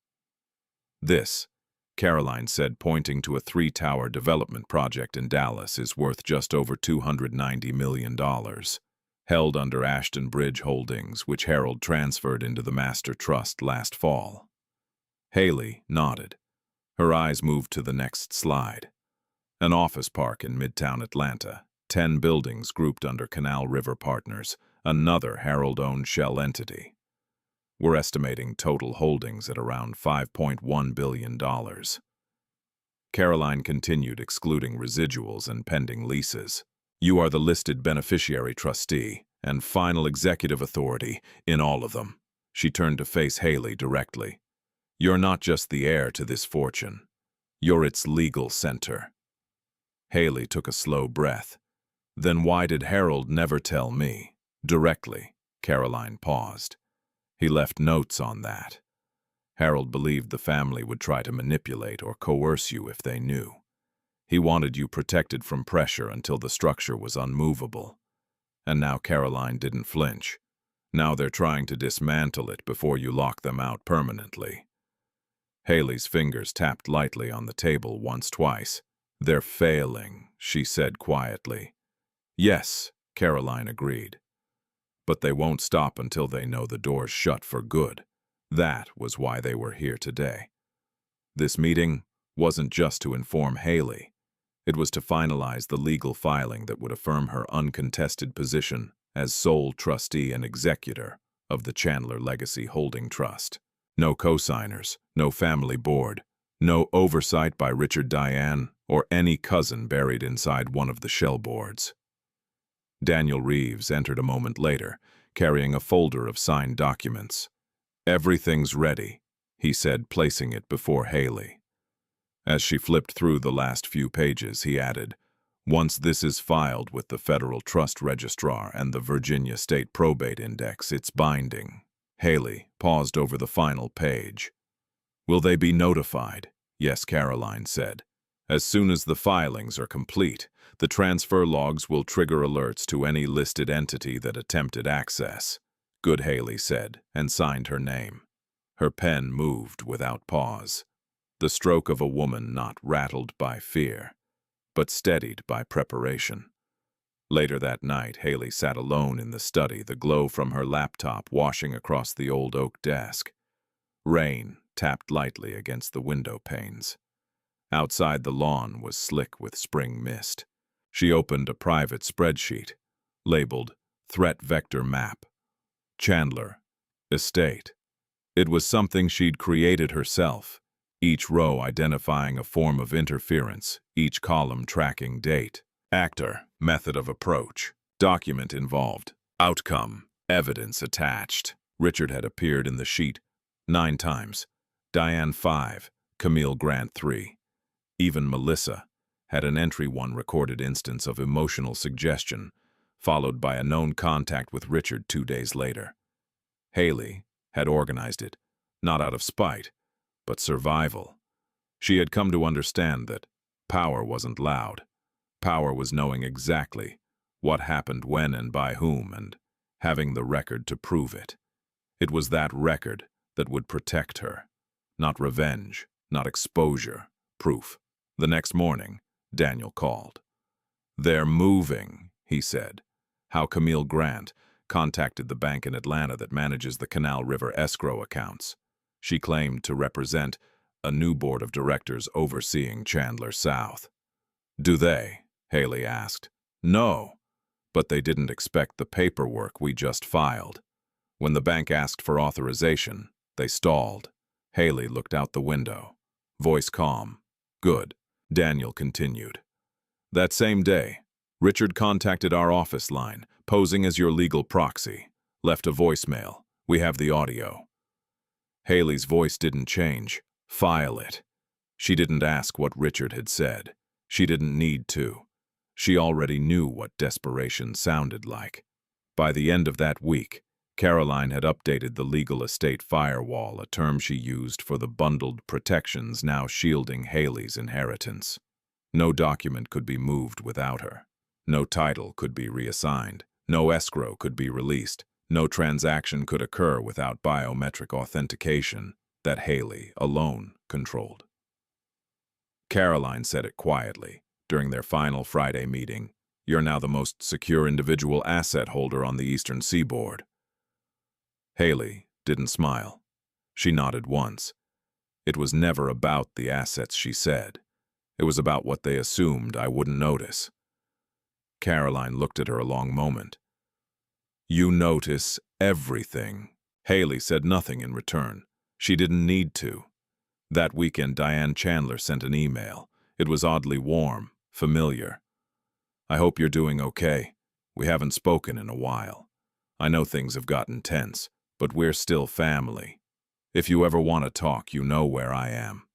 This, Caroline said, pointing to a 3-tower development project in Dallas, is worth just over $290 million, held under Ashton Bridge Holdings, which Harold transferred into the master trust last fall. Haley nodded. Her eyes moved to the next slide. An office park in Midtown Atlanta, 10 buildings grouped under Canal River Partners, another Harold-owned shell entity. We're estimating total holdings at around $5.1 billion. Caroline continued, excluding residuals and pending leases. You are the listed beneficiary trustee and final executive authority in all of them. She turned to face Haley directly. You're not just the heir to this fortune. You're its legal center. Haley took a slow breath. Then why did Harold never tell me? Directly. Caroline paused. He left notes on that. Harold believed the family would try to manipulate or coerce you if they knew. He wanted you protected from pressure until the structure was unmovable. And now Caroline didn't flinch. Now they're trying to dismantle it before you lock them out permanently. Haley's fingers tapped lightly on the table twice. They're failing, she said quietly. Yes, Caroline agreed. But they won't stop until they know the door's shut for good. That was why they were here today. This meeting wasn't just to inform Haley. It was to finalize the legal filing that would affirm her uncontested position as sole trustee and executor of the Chandler Legacy Holding Trust. No co-signers, no family board, no oversight by Richard Diane or any cousin buried inside one of the shell boards. Daniel Reeves entered a moment later, carrying a folder of signed documents. Everything's ready, he said, placing it before Haley. As she flipped through the last few pages, he added, once this is filed with the Federal Trust Registrar and the Virginia State Probate Index, it's binding. Haley paused over the final page. Will they be notified? Yes, Caroline said. As soon as the filings are complete, the transfer logs will trigger alerts to any listed entity that attempted access. Good, Haley said, and signed her name. Her pen moved without pause. The stroke of a woman not rattled by fear, but steadied by preparation. Later that night, Haley sat alone in the study, the glow from her laptop washing across the old oak desk. Rain tapped lightly against the window panes. Outside, the lawn was slick with spring mist. She opened a private spreadsheet, labeled Threat Vector Map. Chandler, Estate. It was something she'd created herself, each row identifying a form of interference, each column tracking date. Actor, method of approach. Document involved. Outcome, evidence attached. Richard had appeared in the sheet 9 times. Diane 5, Camille Grant 3. Even Melissa had an entry, one recorded instance of emotional suggestion, followed by a known contact with Richard 2 days later. Haley had organized it, not out of spite, but survival. She had come to understand that power wasn't loud. Power was knowing exactly what happened when and by whom, and having the record to prove it. It was that record that would protect her. Not revenge, not exposure, proof. The next morning, Daniel called. They're moving, he said. How Camille Grant contacted the bank in Atlanta that manages the Canal River escrow accounts. She claimed to represent a new board of directors overseeing Chandler South. Do they? Haley asked. No, but they didn't expect the paperwork we just filed. When the bank asked for authorization, they stalled. Haley looked out the window, voice calm. Good. Daniel continued. That same day, Richard contacted our office line, posing as your legal proxy. Left a voicemail. We have the audio. Haley's voice didn't change. File it. She didn't ask what Richard had said. She didn't need to. She already knew what desperation sounded like. By the end of that week, Caroline had updated the legal estate firewall, a term she used for the bundled protections now shielding Haley's inheritance. No document could be moved without her. No title could be reassigned. No escrow could be released. No transaction could occur without biometric authentication that Haley alone controlled. Caroline said it quietly during their final Friday meeting. "You're now the most secure individual asset holder on the Eastern Seaboard." Haley didn't smile. She nodded once. It was never about the assets, she said. It was about what they assumed I wouldn't notice. Caroline looked at her a long moment. "You notice everything." Haley said nothing in return. She didn't need to. That weekend, Diane Chandler sent an email. It was oddly warm, familiar. "I hope you're doing okay. We haven't spoken in a while. I know things have gotten tense, but we're still family. If you ever want to talk, you know where I am."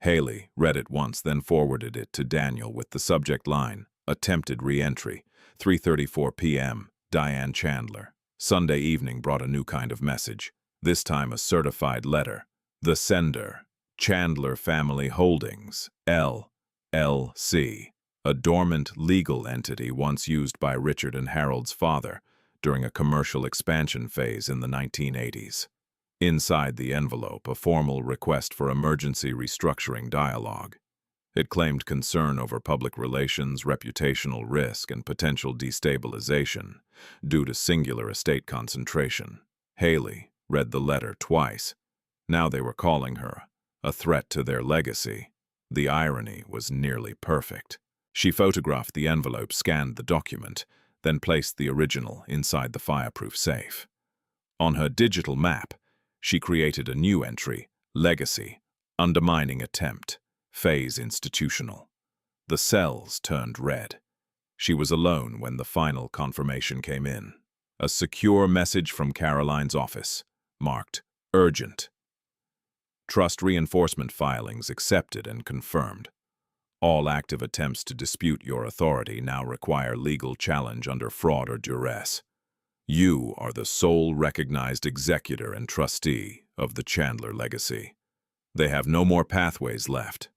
Haley read it once, then forwarded it to Daniel with the subject line, "Attempted re-entry, 3:34 p.m., Diane Chandler." Sunday evening brought a new kind of message, this time a certified letter. The sender, Chandler Family Holdings, LLC, a dormant legal entity once used by Richard and Harold's father during a commercial expansion phase in the 1980s. Inside the envelope, a formal request for emergency restructuring dialogue. It claimed concern over public relations, reputational risk, and potential destabilization due to singular estate concentration. Haley read the letter twice. Now they were calling her a threat to their legacy. The irony was nearly perfect. She photographed the envelope, scanned the document, then placed the original inside the fireproof safe. On her digital map, she created a new entry, Legacy, Undermining Attempt, Phase Institutional. The cells turned red. She was alone when the final confirmation came in. A secure message from Caroline's office, marked Urgent. Trust reinforcement filings accepted and confirmed. All active attempts to dispute your authority now require legal challenge under fraud or duress. You are the sole recognized executor and trustee of the Chandler legacy. They have no more pathways left.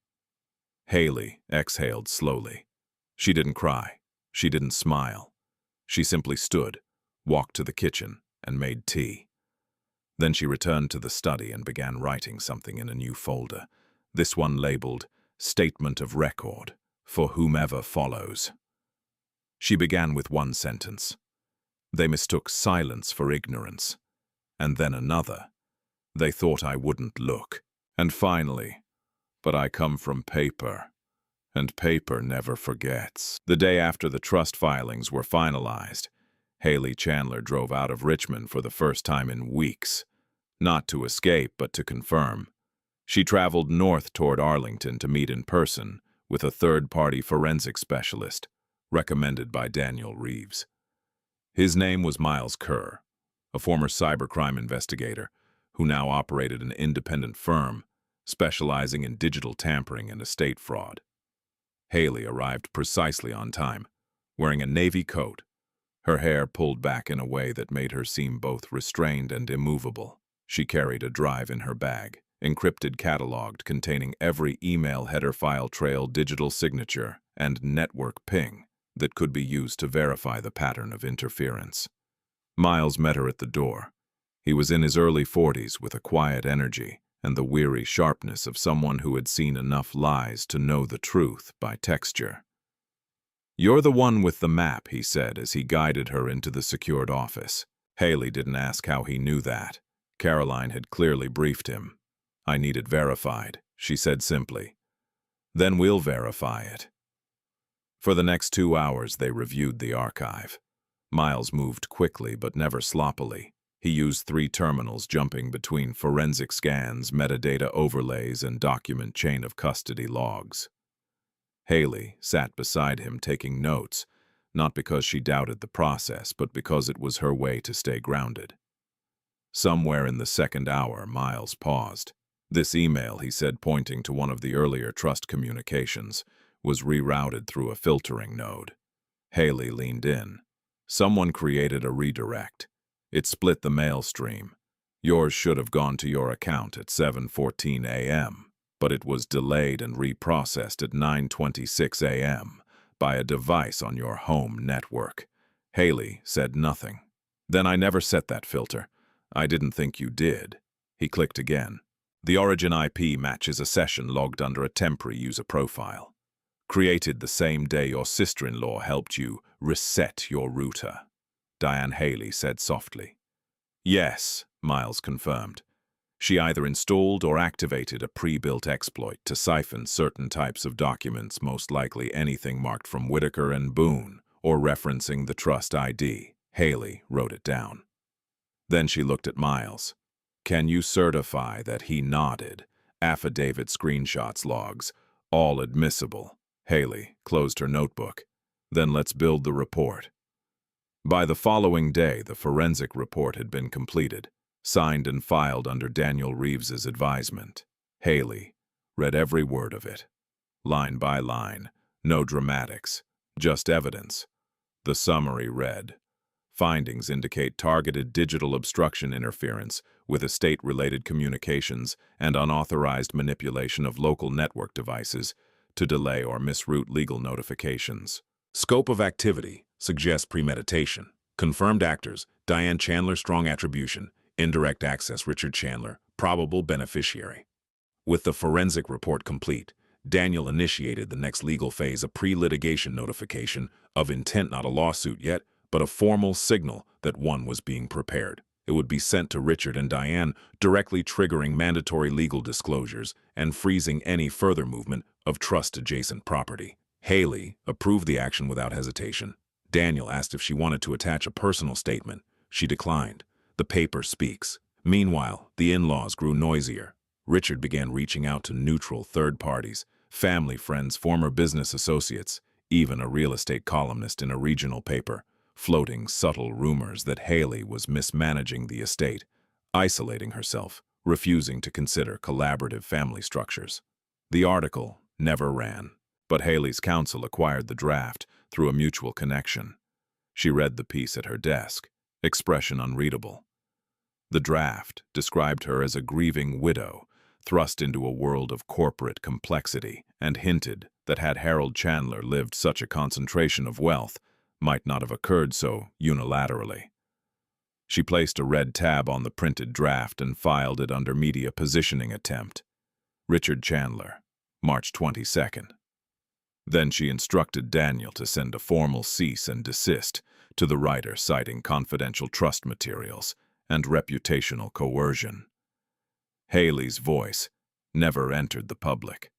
Haley exhaled slowly. She didn't cry. She didn't smile. She simply stood, walked to the kitchen, and made tea. Then she returned to the study and began writing something in a new folder, this one labeled Statement of Record for whomever follows. She began with one sentence. They mistook silence for ignorance. And then another. They thought I wouldn't look. And finally, but I come from paper, and paper never forgets. The day after the trust filings were finalized, Haley Chandler drove out of Richmond for the first time in weeks. Not to escape, but to confirm. She traveled north toward Arlington to meet in person with a third-party forensic specialist, recommended by Daniel Reeves. His name was Miles Kerr, a former cybercrime investigator who now operated an independent firm specializing in digital tampering and estate fraud. Haley arrived precisely on time, wearing a navy coat, her hair pulled back in a way that made her seem both restrained and immovable. She carried a drive in her bag, encrypted, cataloged, containing every email header, file trail, digital signature, and network ping that could be used to verify the pattern of interference. Miles met her at the door. He was in his early 40s with a quiet energy and the weary sharpness of someone who had seen enough lies to know the truth by texture. "You're the one with the map," he said as he guided her into the secured office. Haley didn't ask how he knew that. Caroline had clearly briefed him. "I need it verified," she said simply. "Then we'll verify it." For the next 2 hours, they reviewed the archive. Miles moved quickly but never sloppily. He used 3 terminals, jumping between forensic scans, metadata overlays, and document chain of custody logs. Haley sat beside him taking notes, not because she doubted the process, but because it was her way to stay grounded. Somewhere in the second hour, Miles paused. "This email," he said, pointing to one of the earlier trust communications, was rerouted through a filtering node. Haley leaned in. Someone created a redirect. It split the mail stream. Yours should have gone to your account at 7:14 a.m., but it was delayed and reprocessed at 9:26 a.m. by a device on your home network. Haley said nothing. Then I never set that filter. I didn't think you did. He clicked again. The origin IP matches a session logged under a temporary user profile. Created the same day your sister-in-law helped you reset your router, Diane Haley said softly. Yes, Miles confirmed. She either installed or activated a pre-built exploit to siphon certain types of documents, most likely anything marked from Whitaker and Boone, or referencing the trust ID. Haley wrote it down. Then she looked at Miles. Can you certify that he nodded? Affidavit screenshots, logs, all admissible. Haley closed her notebook. Then let's build the report. By the following day, the forensic report had been completed, signed and filed under Daniel Reeves's advisement. Haley read every word of it, line by line, no dramatics, just evidence. The summary read, findings indicate targeted digital obstruction interference with estate-related communications and unauthorized manipulation of local network devices to delay or misroute legal notifications. Scope of activity suggests premeditation. Confirmed actors, Diane Chandler, strong attribution. Indirect access, Richard Chandler, probable beneficiary. With the forensic report complete, Daniel initiated the next legal phase, a pre-litigation notification of intent, not a lawsuit yet, but a formal signal that one was being prepared. It would be sent to Richard and Diane, directly triggering mandatory legal disclosures and freezing any further movement of trust-adjacent property. Haley approved the action without hesitation. Daniel asked if she wanted to attach a personal statement. She declined. The paper speaks. Meanwhile, the in-laws grew noisier. Richard began reaching out to neutral third parties, family, friends, former business associates, even a real estate columnist in a regional paper, floating subtle rumors that Haley was mismanaging the estate, isolating herself, refusing to consider collaborative family structures. The article never ran, but Haley's counsel acquired the draft through a mutual connection. She read the piece at her desk, expression unreadable. The draft described her as a grieving widow, thrust into a world of corporate complexity, and hinted that had Harold Chandler lived, such a concentration of wealth might not have occurred so unilaterally. She placed a red tab on the printed draft and filed it under media positioning attempt. Richard Chandler, March 22nd. Then she instructed Daniel to send a formal cease and desist to the writer, citing confidential trust materials and reputational coercion. Haley's voice never entered the public,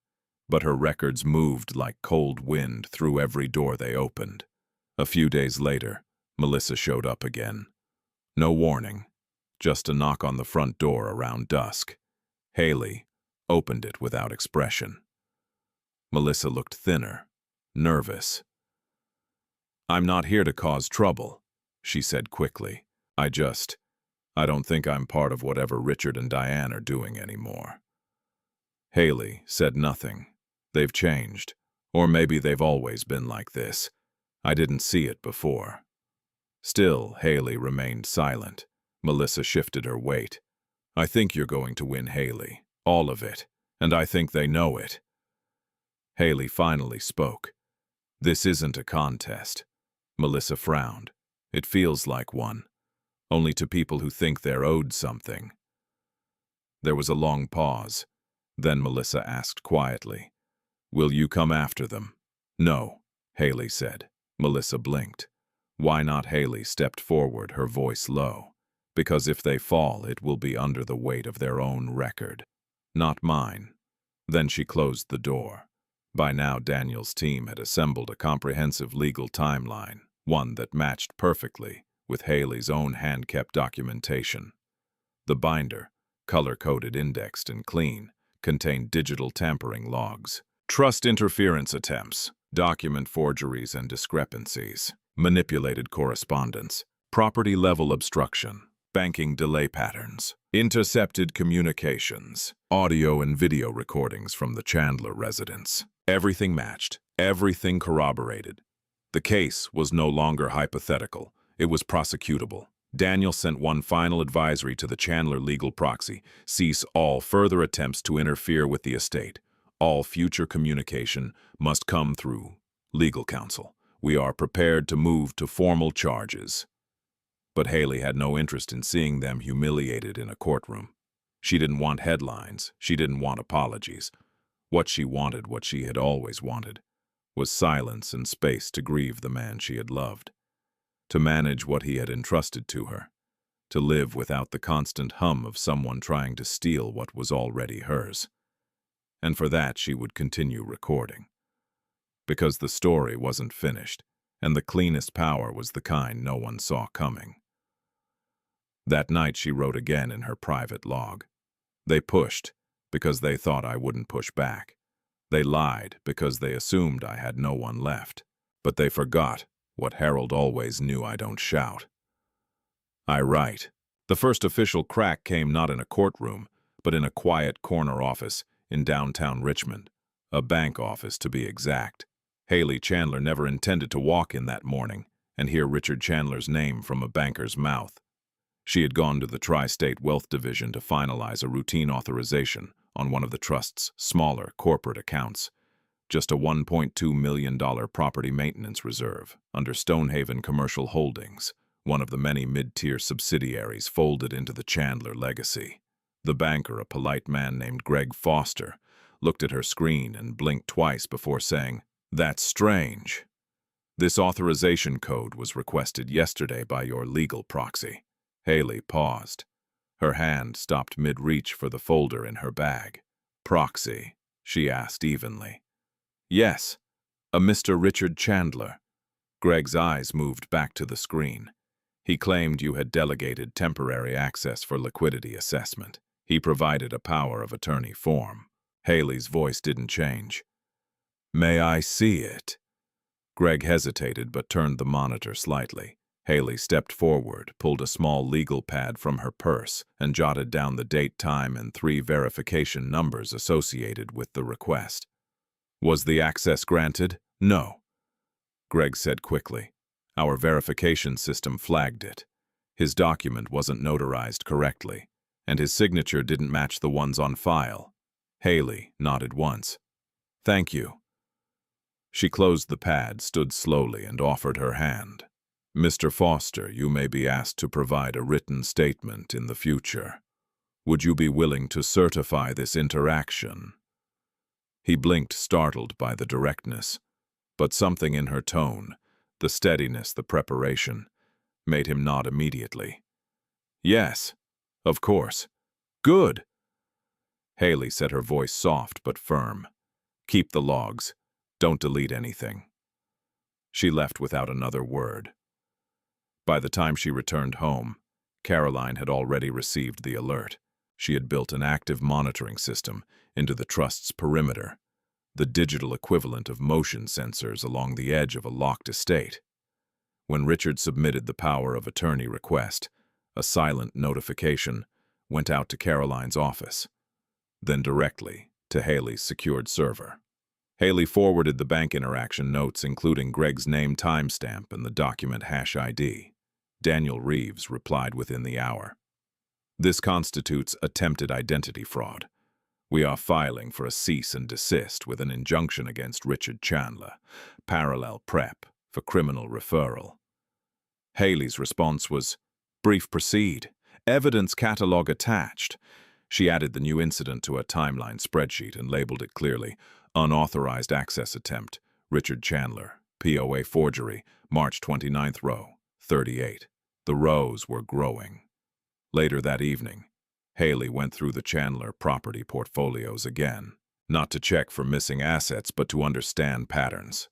but her records moved like cold wind through every door they opened. A few days later, Melissa showed up again. No warning, just a knock on the front door around dusk. Haley opened it without expression. Melissa looked thinner, nervous. "I'm not here to cause trouble," she said quickly. I don't think I'm part of whatever Richard and Diane are doing anymore." Haley said nothing. "They've changed. Or maybe they've always been like this. I didn't see it before." Still, Haley remained silent. Melissa shifted her weight. "I think you're going to win, Haley. All of it. And I think they know it." Haley finally spoke. "This isn't a contest." Melissa frowned. "It feels like one. Only to people who think they're owed something." There was a long pause. Then Melissa asked quietly, "Will you come after them?" "No," Haley said. Melissa blinked. "Why not?" Haley stepped forward, her voice low. "Because if they fall, it will be under the weight of their own record. Not mine." Then she closed the door. By now, Daniel's team had assembled a comprehensive legal timeline, one that matched perfectly with Haley's own hand-kept documentation. The binder, color-coded, indexed, and clean, contained digital tampering logs, trust interference attempts, document forgeries and discrepancies, manipulated correspondence, property-level obstruction, banking delay patterns, intercepted communications, audio and video recordings from the Chandler residence. Everything matched, everything corroborated. The case was no longer hypothetical. It was prosecutable. Daniel sent one final advisory to the Chandler legal proxy: cease all further attempts to interfere with the estate. All future communication must come through legal counsel. We are prepared to move to formal charges. But Haley had no interest in seeing them humiliated in a courtroom. She didn't want headlines. She didn't want apologies. What she wanted, what she had always wanted, was silence and space to grieve the man she had loved, to manage what he had entrusted to her, to live without the constant hum of someone trying to steal what was already hers. And for that she would continue recording. Because the story wasn't finished, and the cleanest power was the kind no one saw coming. That night she wrote again in her private log. They pushed because they thought I wouldn't push back. They lied because they assumed I had no one left. But they forgot what Harold always knew: I don't shout. I write. The first official crack came not in a courtroom, but in a quiet corner office in downtown Richmond. A bank office, to be exact. Haley Chandler never intended to walk in that morning and hear Richard Chandler's name from a banker's mouth. She had gone to the Tri-State Wealth Division to finalize a routine authorization on one of the trust's smaller corporate accounts, just a $1.2 million property maintenance reserve under Stonehaven Commercial Holdings, one of the many mid-tier subsidiaries folded into the Chandler legacy. The banker, a polite man named Greg Foster, looked at her screen and blinked twice before saying, "That's strange. This authorization code was requested yesterday by your legal proxy." Haley paused. Her hand stopped mid-reach for the folder in her bag. "Proxy?" she asked evenly. "Yes, a Mr. Richard Chandler." Greg's eyes moved back to the screen. "He claimed you had delegated temporary access for liquidity assessment. He provided a power of attorney form." Haley's voice didn't change. "May I see it?" Greg hesitated but turned the monitor slightly. Haley stepped forward, pulled a small legal pad from her purse, and jotted down the date, time, and 3 verification numbers associated with the request. "Was the access granted?" "No," Greg said quickly. "Our verification system flagged it. His document wasn't notarized correctly, and his signature didn't match the ones on file." Haley nodded once. "Thank you." She closed the pad, stood slowly, and offered her hand. "Mr. Foster, you may be asked to provide a written statement in the future. Would you be willing to certify this interaction?" He blinked, startled by the directness, but something in her tone, the steadiness, the preparation, made him nod immediately. "Yes, of course. Good." Haley said, her voice soft but firm. "Keep the logs. Don't delete anything." She left without another word. By the time she returned home, Caroline had already received the alert. She had built an active monitoring system into the trust's perimeter, the digital equivalent of motion sensors along the edge of a locked estate. When Richard submitted the power of attorney request, a silent notification went out to Caroline's office, then directly to Haley's secured server. Haley forwarded the bank interaction notes, including Greg's name timestamp and the document hash ID. Daniel Reeves replied within the hour. "This constitutes attempted identity fraud. We are filing for a cease and desist with an injunction against Richard Chandler. Parallel prep for criminal referral." Haley's response was, "Brief proceed. Evidence catalog attached." She added the new incident to a timeline spreadsheet and labeled it clearly: "Unauthorized access attempt, Richard Chandler, POA forgery, March 29th row, 38. The rows were growing. Later that evening, Haley went through the Chandler property portfolios again, not to check for missing assets, but to understand patterns.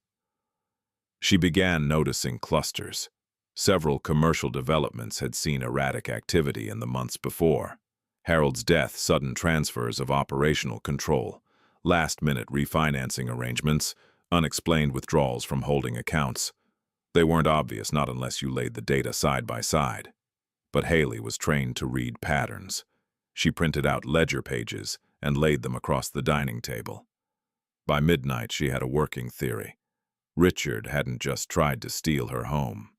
She began noticing clusters. Several commercial developments had seen erratic activity in the months before. Harold's death, sudden transfers of operational control, last-minute refinancing arrangements, unexplained withdrawals from holding accounts. They weren't obvious, not unless you laid the data side by side. But Haley was trained to read patterns. She printed out ledger pages and laid them across the dining table. By midnight, she had a working theory. Richard hadn't just tried to steal her home.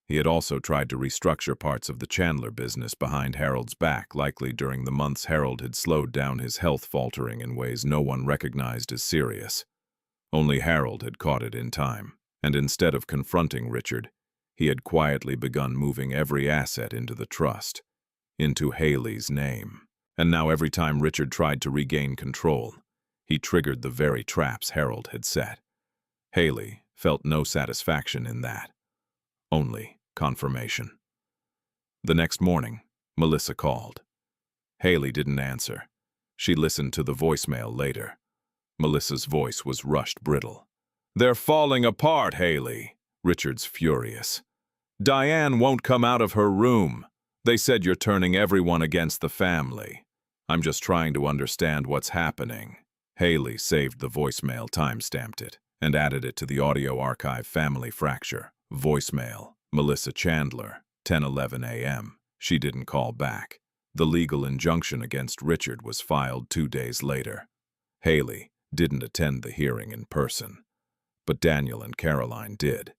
He had also tried to restructure parts of the Chandler business behind Harold's back, likely during the months Harold had slowed down his health, faltering in ways no one recognized as serious. Only Harold had caught it in time, and instead of confronting Richard, he had quietly begun moving every asset into the trust, into Haley's name. And now every time Richard tried to regain control, he triggered the very traps Harold had set. Haley felt no satisfaction in that, only confirmation. The next morning, Melissa called. Haley didn't answer. She listened to the voicemail later. Melissa's voice was rushed, brittle. "They're falling apart, Haley." Richard's furious. "Diane won't come out of her room. They said you're turning everyone against the family. I'm just trying to understand what's happening." Haley saved the voicemail, time-stamped it, and added it to the audio archive. Family fracture. Voicemail. Melissa Chandler. 10:11 a.m. She didn't call back. The legal injunction against Richard was filed 2 days later. Haley didn't attend the hearing in person, but Daniel and Caroline did.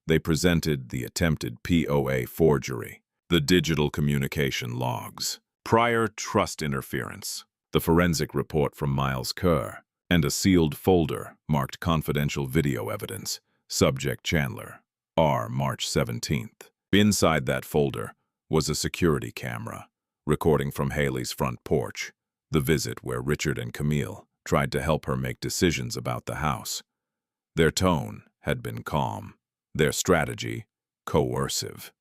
They presented the attempted POA forgery, the digital communication logs, prior trust interference, the forensic report from Miles Kerr, and a sealed folder marked confidential video evidence, subject Chandler, R. March 17th. Inside that folder was a security camera, recording from Haley's front porch, the visit where Richard and Camille tried to help her make decisions about the house. Their tone had been calm, their strategy coercive.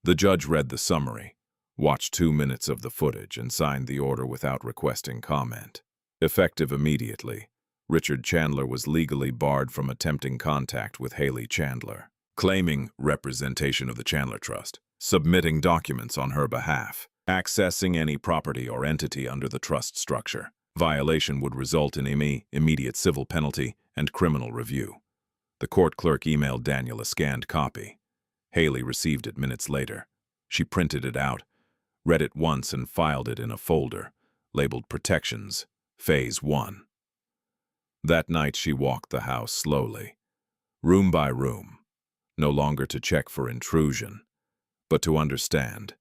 The judge read the summary, watched 2 minutes of the footage, and signed the order without requesting comment. Effective immediately, Richard Chandler was legally barred from attempting contact with Haley Chandler, claiming representation of the Chandler Trust, submitting documents on her behalf, accessing any property or entity under the trust structure. Violation would result in immediate civil penalty and criminal review. The court clerk emailed Daniel a scanned copy. Haley received it minutes later. She printed it out, read it once, and filed it in a folder, labeled Protections, Phase 1. That night she walked the house slowly, room by room, no longer to check for intrusion, but to understand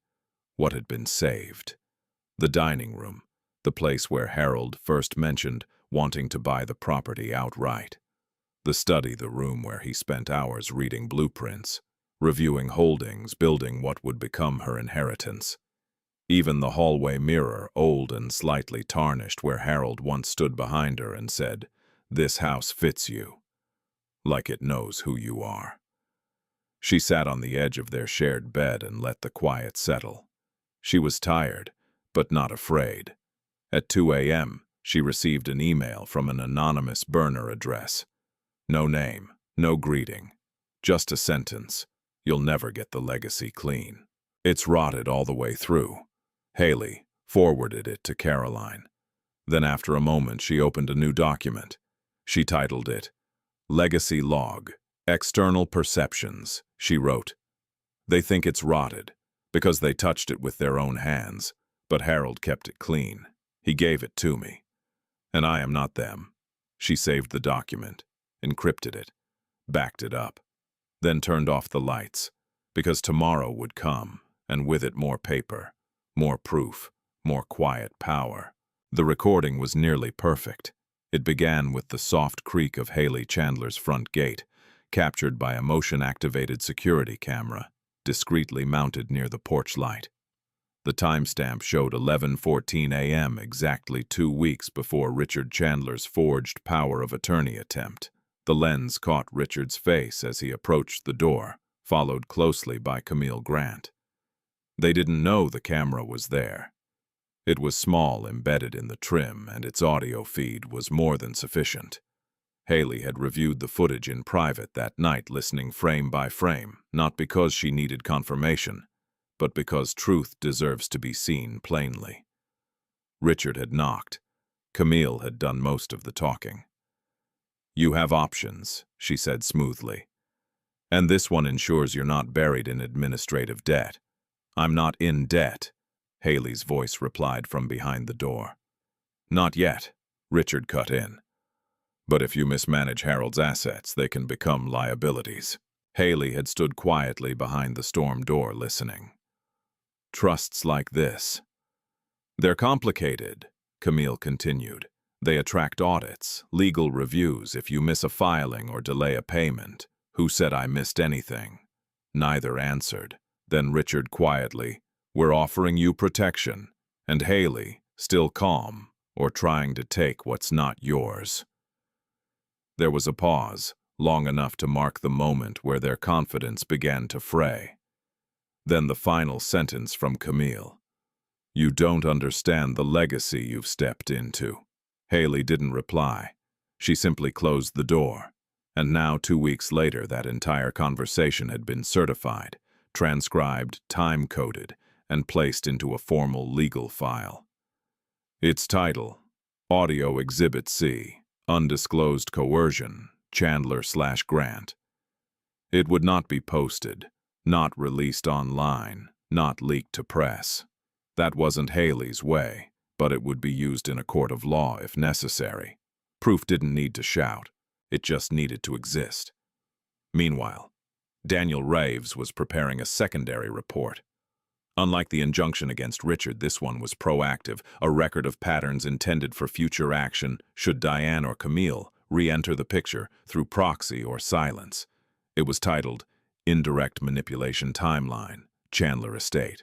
what had been saved. The dining room, the place where Harold first mentioned wanting to buy the property outright. The study, the room where he spent hours reading blueprints, reviewing holdings, building what would become her inheritance. Even the hallway mirror, old and slightly tarnished, where Harold once stood behind her and said, "This house fits you," like it knows who you are. She sat on the edge of their shared bed and let the quiet settle. She was tired, but not afraid. At 2 a.m., she received an email from an anonymous burner address. No name, no greeting, just a sentence: "You'll never get the legacy clean. It's rotted all the way through." Haley forwarded it to Caroline. Then after a moment she opened a new document. She titled it, "Legacy Log, External Perceptions," she wrote. "They think it's rotted because they touched it with their own hands, but Harold kept it clean. He gave it to me, and I am not them." She saved the document, encrypted it, backed it up, then turned off the lights, because tomorrow would come, and with it more paper, more proof, more quiet power. The recording was nearly perfect. It began with the soft creak of Haley Chandler's front gate, captured by a motion-activated security camera, discreetly mounted near the porch light. The timestamp showed 11:14 a.m., exactly 2 weeks before Richard Chandler's forged power of attorney attempt. The lens caught Richard's face as he approached the door, followed closely by Camille Grant. They didn't know the camera was there. It was small, embedded in the trim, and its audio feed was more than sufficient. Haley had reviewed the footage in private that night, listening frame by frame, not because she needed confirmation, but because truth deserves to be seen plainly. Richard had knocked. Camille had done most of the talking. "You have options," she said smoothly. "And this one ensures you're not buried in administrative debt." "I'm not in debt," Haley's voice replied from behind the door. "Not yet," Richard cut in. But if you mismanage Harold's assets, they can become liabilities. Haley had stood quietly behind the storm door listening. Trusts like this. They're complicated, Camille continued. They attract audits, legal reviews if you miss a filing or delay a payment. Who said I missed anything? Neither answered. Then Richard quietly, we're offering you protection. And Haley, still calm, or trying to take what's not yours. There was a pause, long enough to mark the moment where their confidence began to fray. Then the final sentence from Camille. You don't understand the legacy you've stepped into. Haley didn't reply. She simply closed the door. And now, 2 weeks later, that entire conversation had been certified, transcribed, time-coded, and placed into a formal legal file. Its title, Audio Exhibit C, Undisclosed Coercion, Chandler/Grant. It would not be posted, not released online, not leaked to press. That wasn't Haley's way, but it would be used in a court of law if necessary. Proof didn't need to shout. It just needed to exist. Meanwhile, Daniel Raves was preparing a secondary report. Unlike the injunction against Richard, this one was proactive, a record of patterns intended for future action should Diane or Camille re-enter the picture through proxy or silence. It was titled, Indirect Manipulation Timeline, Chandler Estate.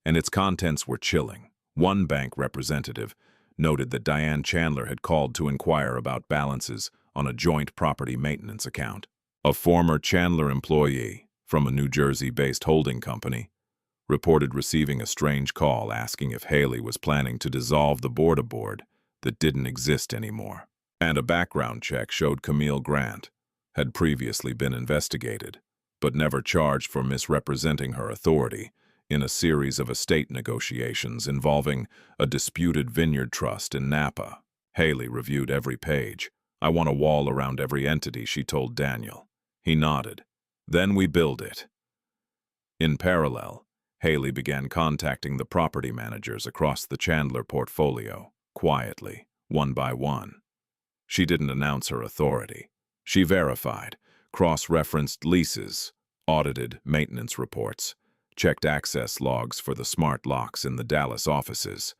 And its contents were chilling. One bank representative noted that Diane Chandler had called to inquire about balances on a joint property maintenance account. A former Chandler employee from a New Jersey-based holding company reported receiving a strange call asking if Haley was planning to dissolve the board that didn't exist anymore. And a background check showed Camille Grant had previously been investigated, but never charged for misrepresenting her authority in a series of estate negotiations involving a disputed vineyard trust in Napa. Haley reviewed every page. I want a wall around every entity, she told Daniel. He nodded. Then we build it. In parallel, Haley began contacting the property managers across the Chandler portfolio, quietly, one by one. She didn't announce her authority. She verified, cross-referenced leases, audited maintenance reports, checked access logs for the smart locks in the Dallas offices,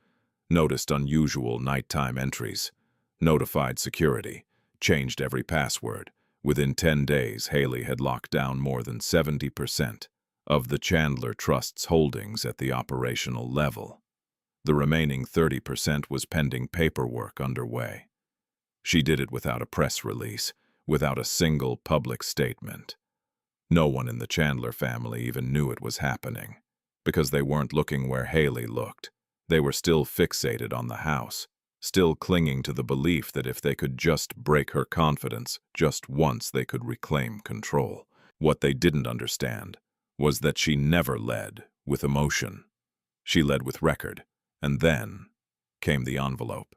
noticed unusual nighttime entries, notified security, changed every password. Within 10 days, Haley had locked down more than 70% of the Chandler Trust's holdings at the operational level. The remaining 30% was pending paperwork underway. She did it without a press release, without a single public statement. No one in the Chandler family even knew it was happening, because they weren't looking where Haley looked. They were still fixated on the house, still clinging to the belief that if they could just break her confidence just once, they could reclaim control. What they didn't understand was that she never led with emotion. She led with record, and then came the envelope.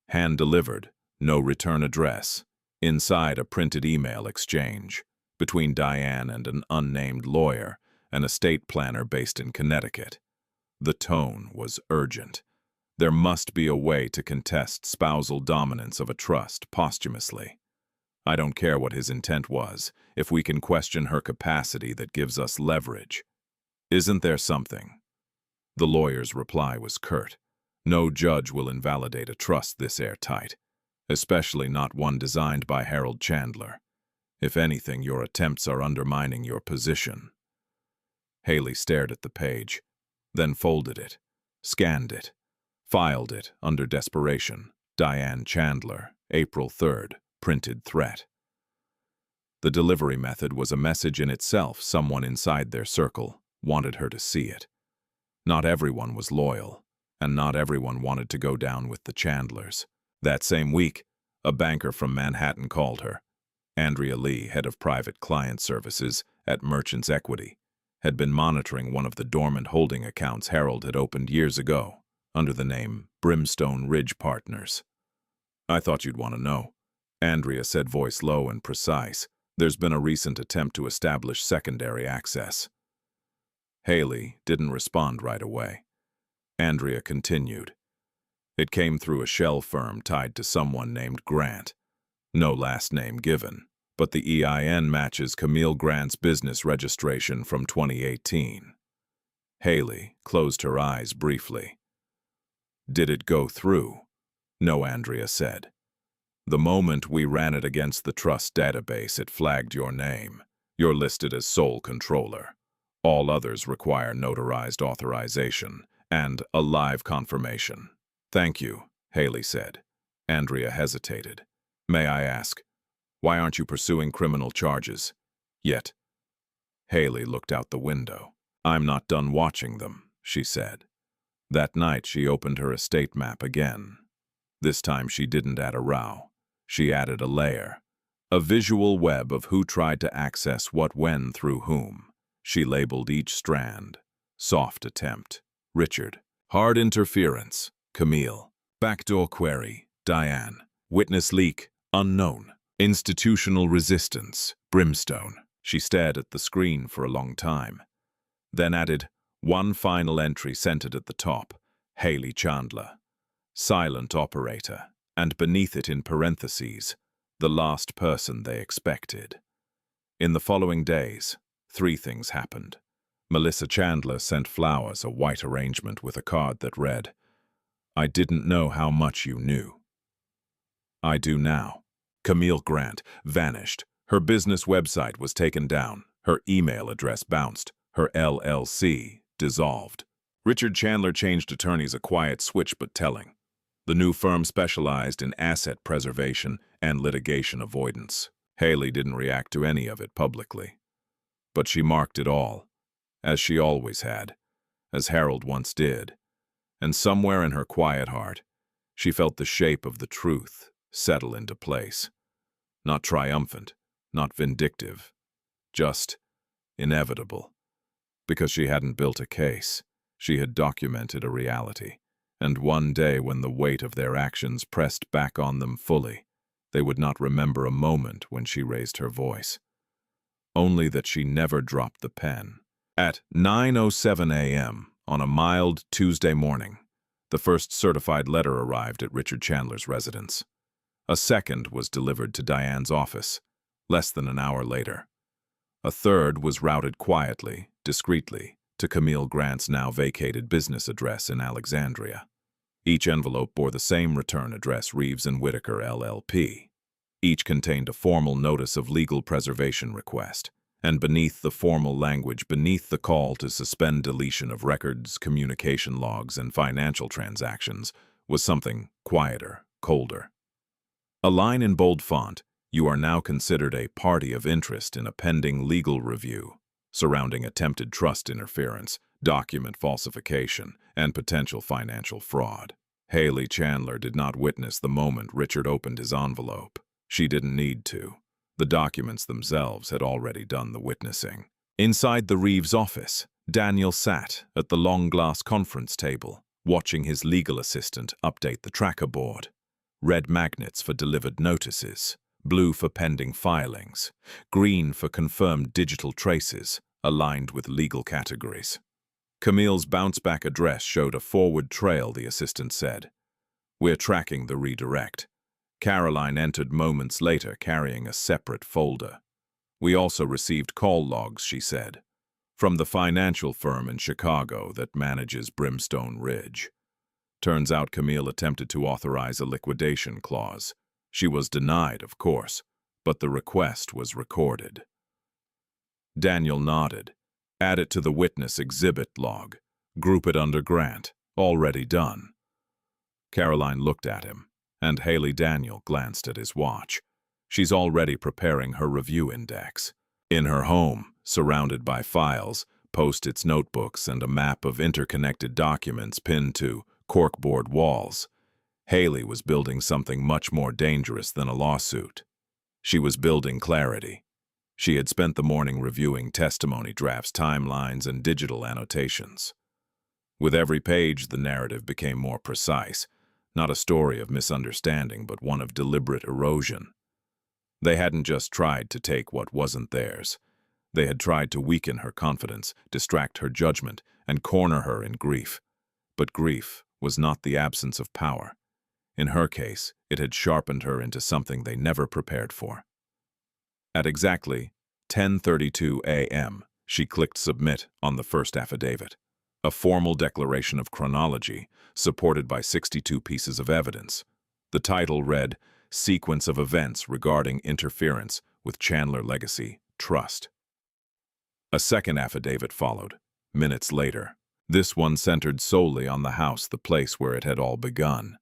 Hand-delivered, no return address, inside a printed email exchange between Diane and an unnamed lawyer, an estate planner based in Connecticut. The tone was urgent. There must be a way to contest spousal dominance of a trust posthumously. I don't care what his intent was, if we can question her capacity that gives us leverage. Isn't there something? The lawyer's reply was curt. No judge will invalidate a trust this airtight, especially not one designed by Harold Chandler. If anything, your attempts are undermining your position. Haley stared at the page, then folded it, scanned it, filed it under desperation. Diane Chandler, April 3rd, printed threat. The delivery method was a message in itself. Someone inside their circle wanted her to see it. Not everyone was loyal, and not everyone wanted to go down with the Chandlers. That same week, a banker from Manhattan called her. Andrea Lee, head of private client services at Merchants Equity, had been monitoring one of the dormant holding accounts Harold had opened years ago under the name Brimstone Ridge Partners. I thought you'd want to know, Andrea said, voice low and precise. There's been a recent attempt to establish secondary access. Haley didn't respond right away. Andrea continued. It came through a shell firm tied to someone named Grant, No last name given, but the EIN matches Camille Grant's business registration from 2018. Haley closed her eyes briefly. Did it go through? No, Andrea said. The moment we ran it against the trust database, it flagged your name. You're listed as sole controller. All others require notarized authorization and a live confirmation. Thank you, Haley said. Andrea hesitated. May I ask, why aren't you pursuing criminal charges yet? Haley looked out the window. I'm not done watching them, she said. That night she opened her estate map again. This time she didn't add a row. She added a layer, a visual web of who tried to access what when through whom. She labeled each strand. Soft attempt, Richard. Hard interference, Camille. Backdoor query, Diane. Witness leak, unknown. Institutional resistance, Brimstone. She stared at the screen for a long time. Then added one final entry centered at the top, Haley Chandler. Silent operator, and beneath it in parentheses, the last person they expected. In the following days, 3 things happened. Melissa Chandler sent flowers, a white arrangement with a card that read, I didn't know how much you knew. I do now. Camille Grant vanished. Her business website was taken down. Her email address bounced. Her LLC dissolved. Richard Chandler changed attorneys, a quiet switch but telling. The new firm specialized in asset preservation and litigation avoidance. Haley didn't react to any of it publicly. But she marked it all, as she always had, as Harold once did. And somewhere in her quiet heart, she felt the shape of the truth settle into place. Not triumphant, not vindictive, just inevitable. Because she hadn't built a case, she had documented a reality. And one day when the weight of their actions pressed back on them fully, they would not remember a moment when she raised her voice. Only that she never dropped the pen. At 9:07 a.m. on a mild Tuesday morning, the first certified letter arrived at Richard Chandler's residence. A second was delivered to Diane's office, less than an hour later. A third was routed quietly, discreetly, to Camille Grant's now vacated business address in Alexandria. Each envelope bore the same return address, Reeves and Whitaker, LLP. Each contained a formal notice of legal preservation request, and beneath the formal language, beneath the call to suspend deletion of records, communication logs, and financial transactions, was something quieter, colder. A line in bold font, you are now considered a party of interest in a pending legal review surrounding attempted trust interference, document falsification, and potential financial fraud. Haley Chandler did not witness the moment Richard opened his envelope. She didn't need to. The documents themselves had already done the witnessing. Inside the Reeves office, Daniel sat at the long glass conference table, watching his legal assistant update the tracker board. Red magnets for delivered notices, blue for pending filings, green for confirmed digital traces, aligned with legal categories. Camille's bounce-back address showed a forward trail, the assistant said. We're tracking the redirect. Caroline entered moments later carrying a separate folder. We also received call logs, she said, from the financial firm in Chicago that manages Brimstone Ridge. Turns out Camille attempted to authorize a liquidation clause. She was denied, of course, but the request was recorded. Daniel nodded. Add it to the witness exhibit log. Group it under Grant. Already done. Caroline looked at him, and Haley Daniel glanced at his watch. She's already preparing her review index. In her home, surrounded by files, post-its, notebooks, and a map of interconnected documents pinned to corkboard walls, Haley was building something much more dangerous than a lawsuit. She was building clarity. She had spent the morning reviewing testimony drafts, timelines, and digital annotations. With every page, the narrative became more precise, not a story of misunderstanding, but one of deliberate erosion. They hadn't just tried to take what wasn't theirs. They had tried to weaken her confidence, distract her judgment, and corner her in grief. But grief was not the absence of power. In her case, It had sharpened her into something they never prepared for. At exactly 10:32 a.m., she clicked Submit on the first affidavit, a formal declaration of chronology supported by 62 pieces of evidence. The title read, Sequence of Events Regarding Interference with Chandler Legacy Trust. A second affidavit followed, minutes later. This one centered solely on the house, the place where it had all begun.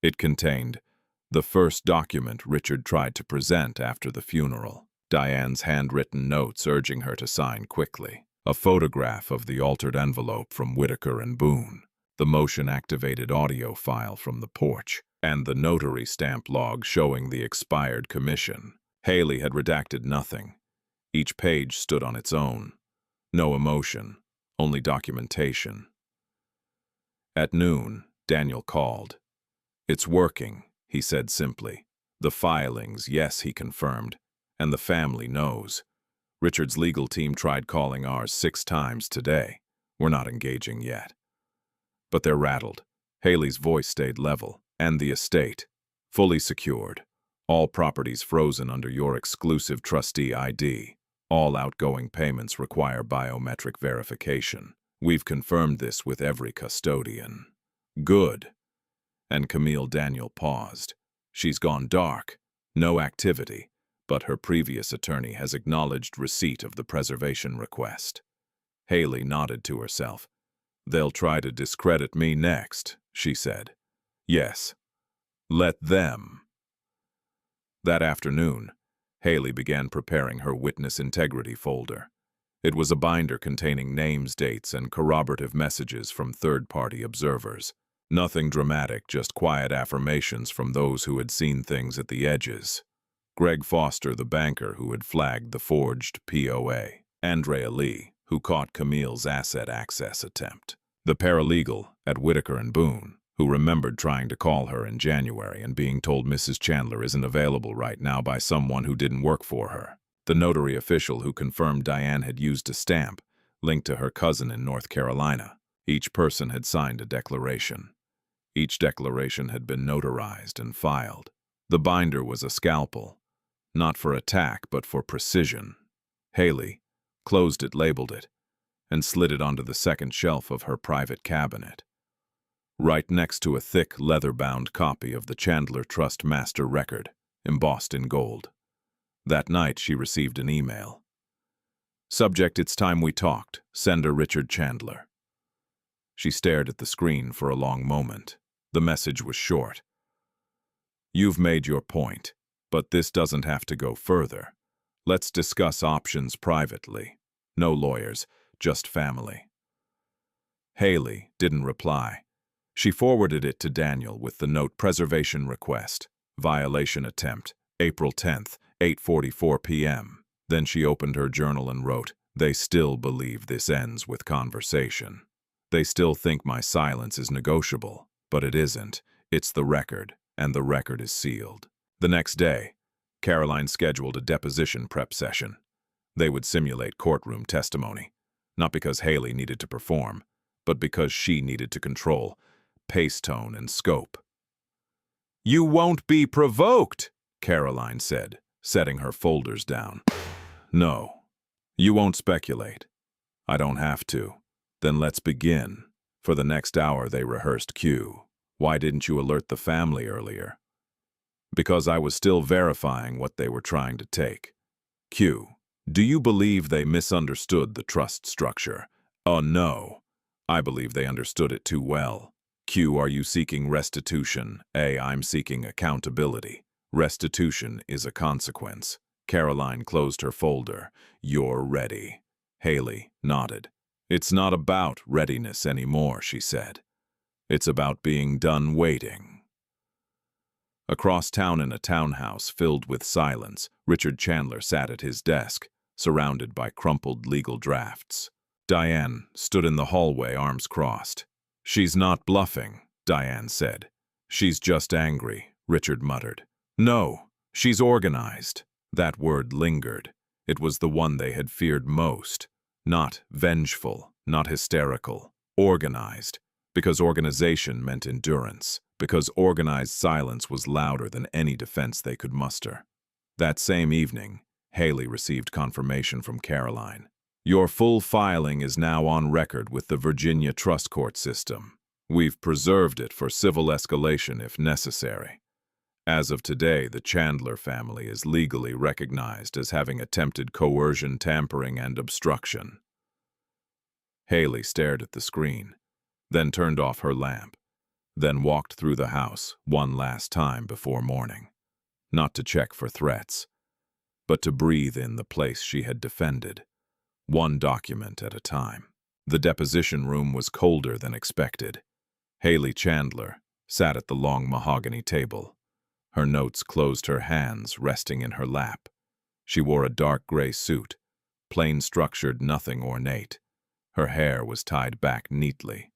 It contained the first document Richard tried to present after the funeral, Diane's handwritten notes urging her to sign quickly, a photograph of the altered envelope from Whitaker and Boone, the motion-activated audio file from the porch, and the notary stamp log showing the expired commission. Haley had redacted nothing. Each page stood on its own. No emotion, only documentation. At noon, Daniel called. "It's working," he said simply. "The filings, yes," he confirmed. "And the family knows. Richard's legal team tried calling ours 6 times today. We're not engaging yet. But they're rattled." Haley's voice stayed level. "And the estate, fully secured. All properties frozen under your exclusive trustee ID. All outgoing payments require biometric verification. We've confirmed this with every custodian." "Good." And Camille Daniel paused. "She's gone dark. No activity, but her previous attorney has acknowledged receipt of the preservation request." Haley nodded to herself. "They'll try to discredit me next," she said. "Yes. Let them." That afternoon, Haley began preparing her witness integrity folder. It was a binder containing names, dates, and corroborative messages from third-party observers. Nothing dramatic, just quiet affirmations from those who had seen things at the edges. Greg Foster, the banker who had flagged the forged POA. Andrea Lee, who caught Camille's asset access attempt. The paralegal at Whitaker and Boone, who remembered trying to call her in January and being told Mrs. Chandler isn't available right now by someone who didn't work for her. The notary official who confirmed Diane had used a stamp linked to her cousin in North Carolina. Each person had signed a declaration. Each declaration had been notarized and filed. The binder was a scalpel, not for attack but for precision. Haley closed it, labeled it, and slid it onto the second shelf of her private cabinet, right next to a thick, leather-bound copy of the Chandler Trust Master Record, embossed in gold. That night she received an email. Subject: "It's time we talked. Sender: Richard Chandler." She stared at the screen for a long moment. The message was short. "You've made your point, but this doesn't have to go further. Let's discuss options privately. No lawyers, just family." Haley didn't reply. She forwarded it to Daniel with the note: "Preservation request. Violation attempt. April 10th, 8:44 p.m. Then she opened her journal and wrote, "They still believe this ends with conversation. They still think my silence is negotiable, but it isn't. It's the record, and the record is sealed." The next day, Caroline scheduled a deposition prep session. They would simulate courtroom testimony, not because Haley needed to perform, but because she needed to control pace, tone, and scope. "You won't be provoked," Caroline said, setting her folders down. "No. You won't speculate. I don't have to. Then let's begin." For the next hour they rehearsed Q. "Why didn't you alert the family earlier?" "Because I was still verifying what they were trying to take." Q. "Do you believe they misunderstood the trust structure?" "Oh, no. I believe they understood it too well." Q. "Are you seeking restitution?" A. "I'm seeking accountability. Restitution is a consequence." Caroline closed her folder. "You're ready." Haley nodded. "It's not about readiness anymore," she said. "It's about being done waiting." Across town in a townhouse filled with silence, Richard Chandler sat at his desk, surrounded by crumpled legal drafts. Diane stood in the hallway, arms crossed. "She's not bluffing," Diane said. "She's just angry," Richard muttered. "No, she's organized." That word lingered. It was the one they had feared most. Not vengeful, not hysterical. Organized, because organization meant endurance. because organized silence was louder than any defense they could muster. That same evening, Haley received confirmation from Caroline. Your full filing is now on record with the Virginia Trust Court system. We've preserved it for civil escalation if necessary. As of today, the Chandler family is legally recognized as having attempted coercion, tampering, and obstruction. Haley stared at the screen, then turned off her lamp, then walked through the house one last time before morning, not to check for threats, but to breathe in the place she had defended, one document at a time. The deposition room was colder than expected. Haley Chandler sat at the long mahogany table. Her notes closed her hands, resting in her lap. She wore a dark gray suit, plain structured, nothing ornate. Her hair was tied back neatly.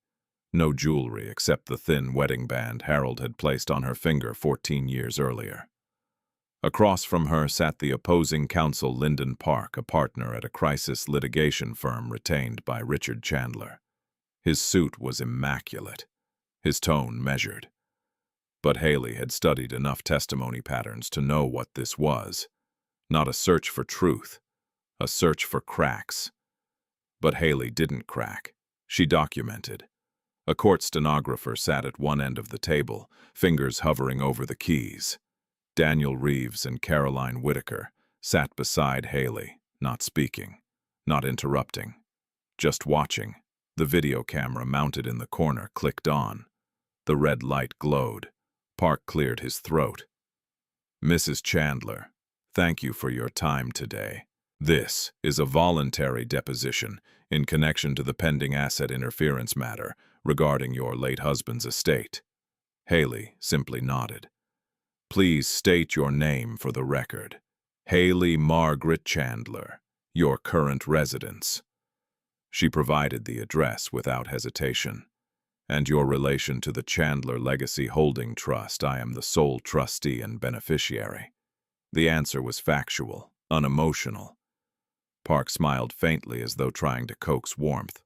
No jewelry except the thin wedding band Harold had placed on her finger 14 years earlier. Across from her sat the opposing counsel Lyndon Park, a partner at a crisis litigation firm retained by Richard Chandler. His suit was immaculate, his tone measured. But Haley had studied enough testimony patterns to know what this was. Not a search for truth, a search for cracks. But Haley didn't crack. She documented. A court stenographer sat at one end of the table, fingers hovering over the keys. Daniel Reeves and Caroline Whitaker sat beside Haley, not speaking, not interrupting, just watching. The video camera mounted in the corner clicked on. The red light glowed. Park cleared his throat. Mrs. Chandler, thank you for your time today. This is a voluntary deposition in connection to the pending asset interference matter regarding your late husband's estate. Haley simply nodded. Please state your name for the record. Haley Margaret Chandler, your current residence. She provided the address without hesitation. And your relation to the Chandler Legacy Holding Trust. I am the sole trustee and beneficiary. The answer was factual, unemotional. Park smiled faintly as though trying to coax warmth.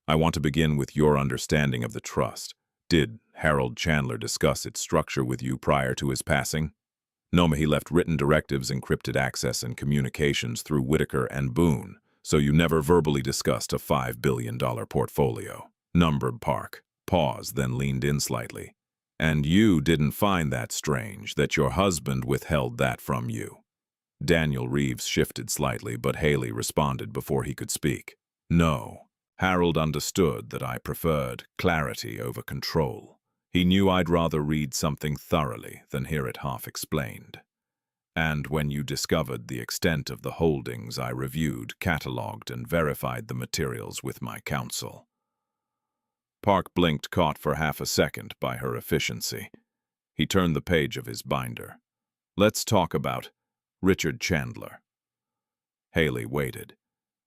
I want to begin with your understanding of the trust. Did Harold Chandler discuss its structure with you prior to his passing? No, he left written directives, encrypted access, and communications through Whitaker and Boone, so you never verbally discussed a $5 billion portfolio. Numbered Park, paused, then leaned in slightly. And you didn't find that strange, that your husband withheld that from you? Daniel Reeves shifted slightly, but Haley responded before he could speak. No. Harold understood that I preferred clarity over control. He knew I'd rather read something thoroughly than hear it half explained. And when you discovered the extent of the holdings, I reviewed, cataloged, and verified the materials with my counsel. Park blinked, caught for half a second by her efficiency. He turned the page of his binder. Let's talk about Richard Chandler. Haley waited.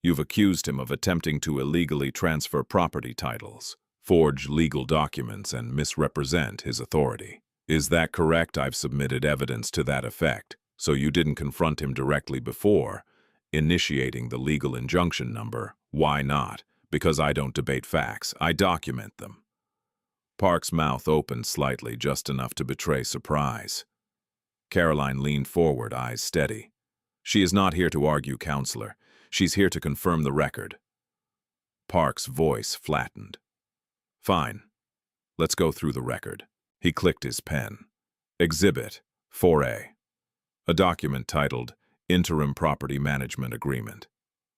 You've accused him of attempting to illegally transfer property titles, forge legal documents, and misrepresent his authority. Is that correct? I've submitted evidence to that effect, so you didn't confront him directly before initiating the legal injunction number. Why not? Because I don't debate facts, I document them. Park's mouth opened slightly, just enough to betray surprise. Caroline leaned forward, eyes steady. She is not here to argue, counselor. She's here to confirm the record. Park's voice flattened. Fine. Let's go through the record. He clicked his pen. Exhibit 4A. A document titled Interim Property Management Agreement.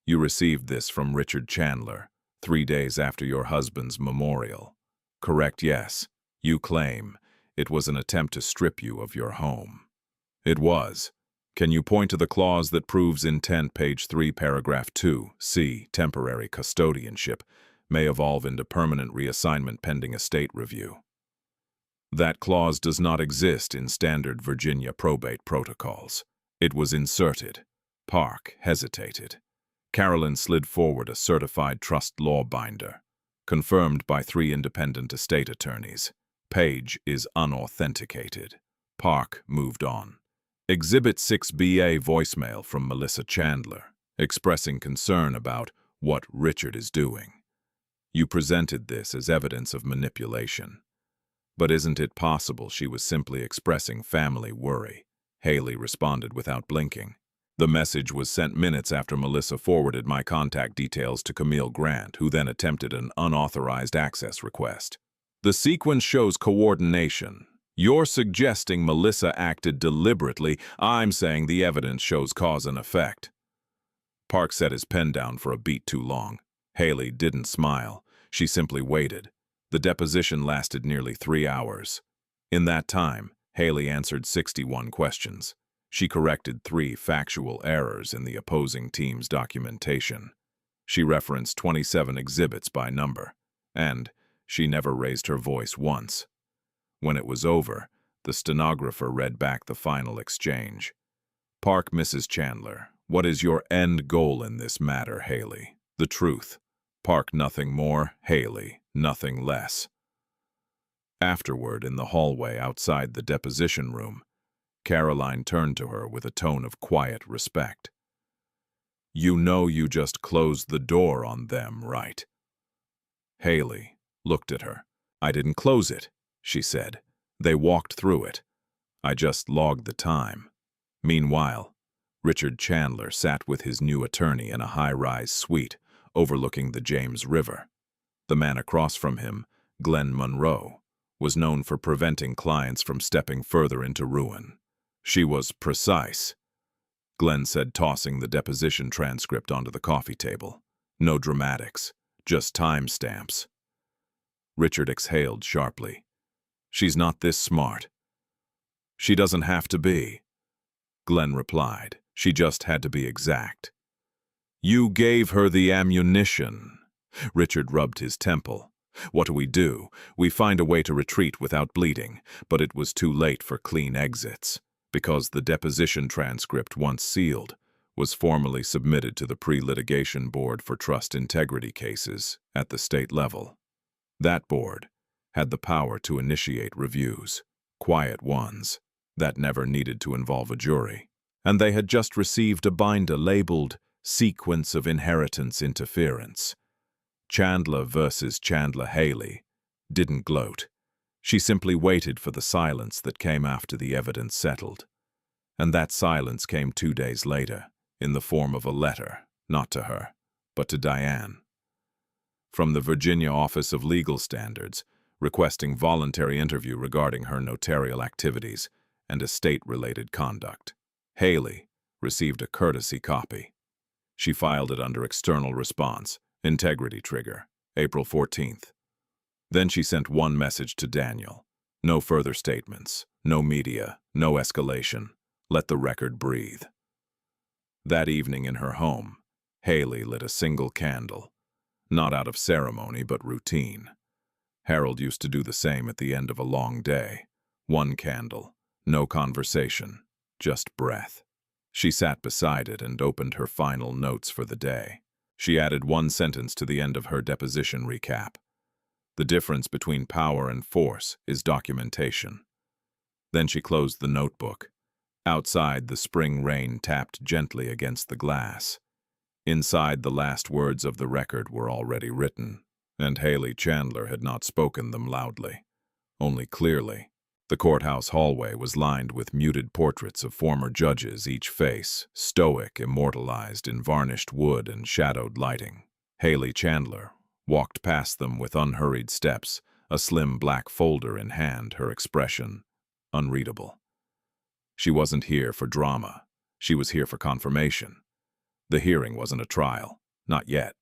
You received this from Richard Chandler 3 days after your husband's memorial. Correct? Yes. You claim it was an attempt to strip you of your home. It was. Can you point to the clause that proves intent? Page 3, paragraph 2, C. Temporary custodianship may evolve into permanent reassignment pending estate review. That clause does not exist in standard Virginia probate protocols. It was inserted. Park hesitated. Carolyn slid forward a certified trust law binder, confirmed by 3 independent estate attorneys. Page is unauthenticated. Park moved on. Exhibit 6B, a voicemail from Melissa Chandler, expressing concern about what Richard is doing. You presented this as evidence of manipulation. But isn't it possible she was simply expressing family worry? Haley responded without blinking. The message was sent minutes after Melissa forwarded my contact details to Camille Grant, who then attempted an unauthorized access request. The sequence shows coordination. You're suggesting Melissa acted deliberately. I'm saying the evidence shows cause and effect. Park set his pen down for a beat too long. Haley didn't smile. She simply waited. The deposition lasted nearly 3 hours. In that time, Haley answered 61 questions. She corrected 3 factual errors in the opposing team's documentation. She referenced 27 exhibits by number, and she never raised her voice once. When it was over, the stenographer read back the final exchange. Park, Mrs. Chandler, what is your end goal in this matter, Haley? The truth. Park, nothing more. Haley, nothing less. Afterward, in the hallway outside the deposition room, Caroline turned to her with a tone of quiet respect. You know you just closed the door on them, right? Haley looked at her. I didn't close it, she said. They walked through it. I just logged the time. Meanwhile, Richard Chandler sat with his new attorney in a high-rise suite overlooking the James River. The man across from him, Glenn Monroe, was known for preventing clients from stepping further into ruin. She was precise, Glenn said, tossing the deposition transcript onto the coffee table. No dramatics, just timestamps. Richard exhaled sharply. She's not this smart. She doesn't have to be, Glenn replied. She just had to be exact. You gave her the ammunition. Richard rubbed his temple. What do? We find a way to retreat without bleeding, but it was too late for clean exits, because the deposition transcript, once sealed, was formally submitted to the pre-litigation board for trust integrity cases at the state level. That board had the power to initiate reviews, quiet ones, that never needed to involve a jury. And they had just received a binder labeled Sequence of Inheritance Interference. Chandler versus Chandler. Haley didn't gloat. She simply waited for the silence that came after the evidence settled. And that silence came 2 days later, in the form of a letter, not to her, but to Diane. From the Virginia Office of Legal Standards, requesting voluntary interview regarding her notarial activities and estate-related conduct. Haley received a courtesy copy. She filed it under external response, integrity trigger, April 14th. Then she sent one message to Daniel. No further statements, no media, no escalation. Let the record breathe. That evening in her home, Haley lit a single candle, not out of ceremony but routine. Harold used to do the same at the end of a long day. One candle, no conversation, just breath. She sat beside it and opened her final notes for the day. She added one sentence to the end of her deposition recap. The difference between power and force is documentation. Then she closed the notebook. Outside, the spring rain tapped gently against the glass. Inside, the last words of the record were already written, and Haley Chandler had not spoken them loudly, only clearly. The courthouse hallway was lined with muted portraits of former judges, each face stoic, immortalized in varnished wood and shadowed lighting. Haley Chandler walked past them with unhurried steps, a slim black folder in hand, her expression unreadable. She wasn't here for drama. She was here for confirmation. The hearing wasn't a trial. Not yet.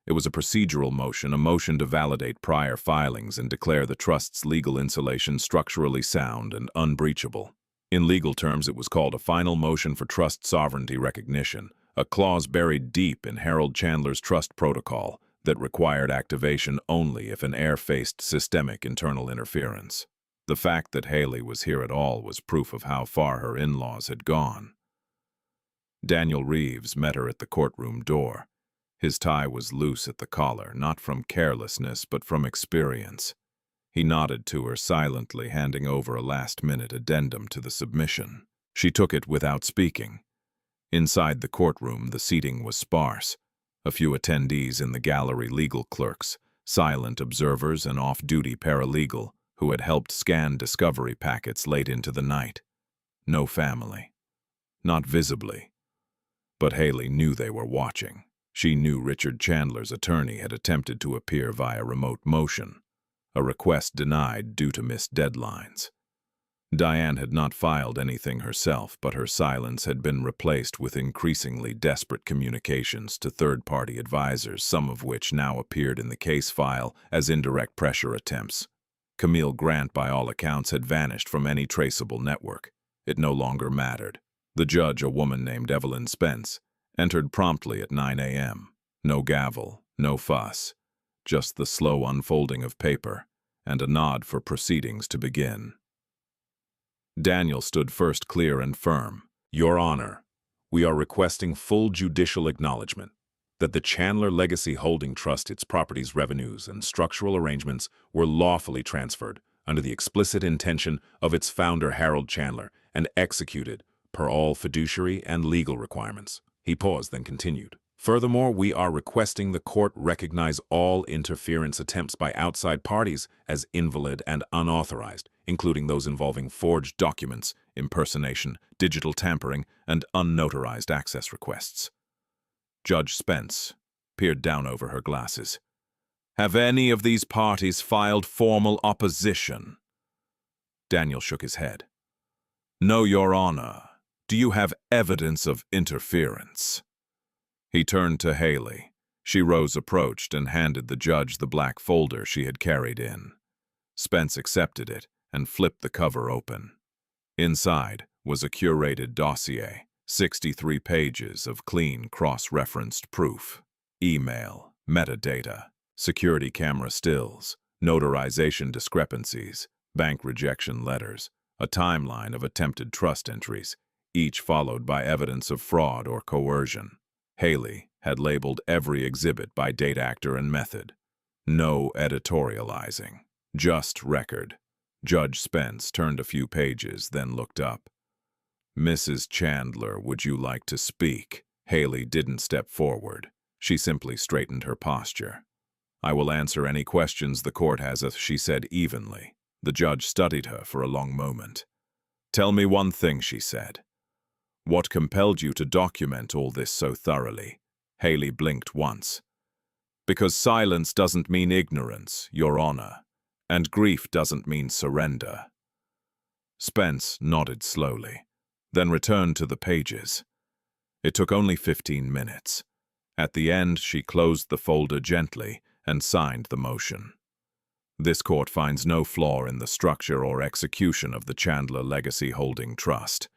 It was a procedural motion, a motion to validate prior filings and declare the trust's legal insulation structurally sound and unbreachable. In legal terms, it was called a final motion for trust sovereignty recognition, a clause buried deep in Harold Chandler's trust protocol that required activation only if an heir faced systemic internal interference. The fact that Haley was here at all was proof of how far her in-laws had gone. Daniel Reeves met her at the courtroom door. His tie was loose at the collar, not from carelessness but from experience. He nodded to her silently, handing over a last-minute addendum to the submission. She took it without speaking. Inside the courtroom, the seating was sparse. A few attendees in the gallery, legal clerks, silent observers, and off-duty paralegal who had helped scan discovery packets late into the night. No family. Not visibly. But Haley knew they were watching. She knew Richard Chandler's attorney had attempted to appear via remote motion, a request denied due to missed deadlines. Diane had not filed anything herself, but her silence had been replaced with increasingly desperate communications to third-party advisors, some of which now appeared in the case file as indirect pressure attempts. Camille Grant, by all accounts, had vanished from any traceable network. It no longer mattered. The judge, a woman named Evelyn Spence, entered promptly at 9 a.m. No gavel, no fuss, just the slow unfolding of paper and a nod for proceedings to begin. Daniel stood first, clear and firm. Your Honor, we are requesting full judicial acknowledgement that the Chandler Legacy Holding Trust, its properties, revenues, and structural arrangements were lawfully transferred under the explicit intention of its founder, Harold Chandler, and executed per all fiduciary and legal requirements. He paused, then continued. Furthermore, we are requesting the court recognize all interference attempts by outside parties as invalid and unauthorized, including those involving forged documents, impersonation, digital tampering, and unnotarized access requests. Judge Spence peered down over her glasses. Have any of these parties filed formal opposition? Daniel shook his head. No, Your Honor. Do you have evidence of interference? He turned to Haley. She rose, approached, and handed the judge the black folder she had carried in. Spence accepted it and flipped the cover open. Inside was a curated dossier, 63 pages of clean cross-referenced proof. Email, metadata, security camera stills, notarization discrepancies, bank rejection letters, a timeline of attempted trust entries, each followed by evidence of fraud or coercion. Haley had labeled every exhibit by date, actor, and method. No editorializing, just record. Judge Spence turned a few pages, then looked up. Mrs. Chandler, would you like to speak? Haley didn't step forward. She simply straightened her posture. I will answer any questions the court has, she said evenly. The judge studied her for a long moment. Tell me one thing, she said. What compelled you to document all this so thoroughly? Haley blinked once. Because silence doesn't mean ignorance, Your Honor, and grief doesn't mean surrender. Spence nodded slowly, then returned to the pages. It took only 15 minutes. At the end, she closed the folder gently and signed the motion. This court finds no flaw in the structure or execution of the Chandler Legacy Holding Trust.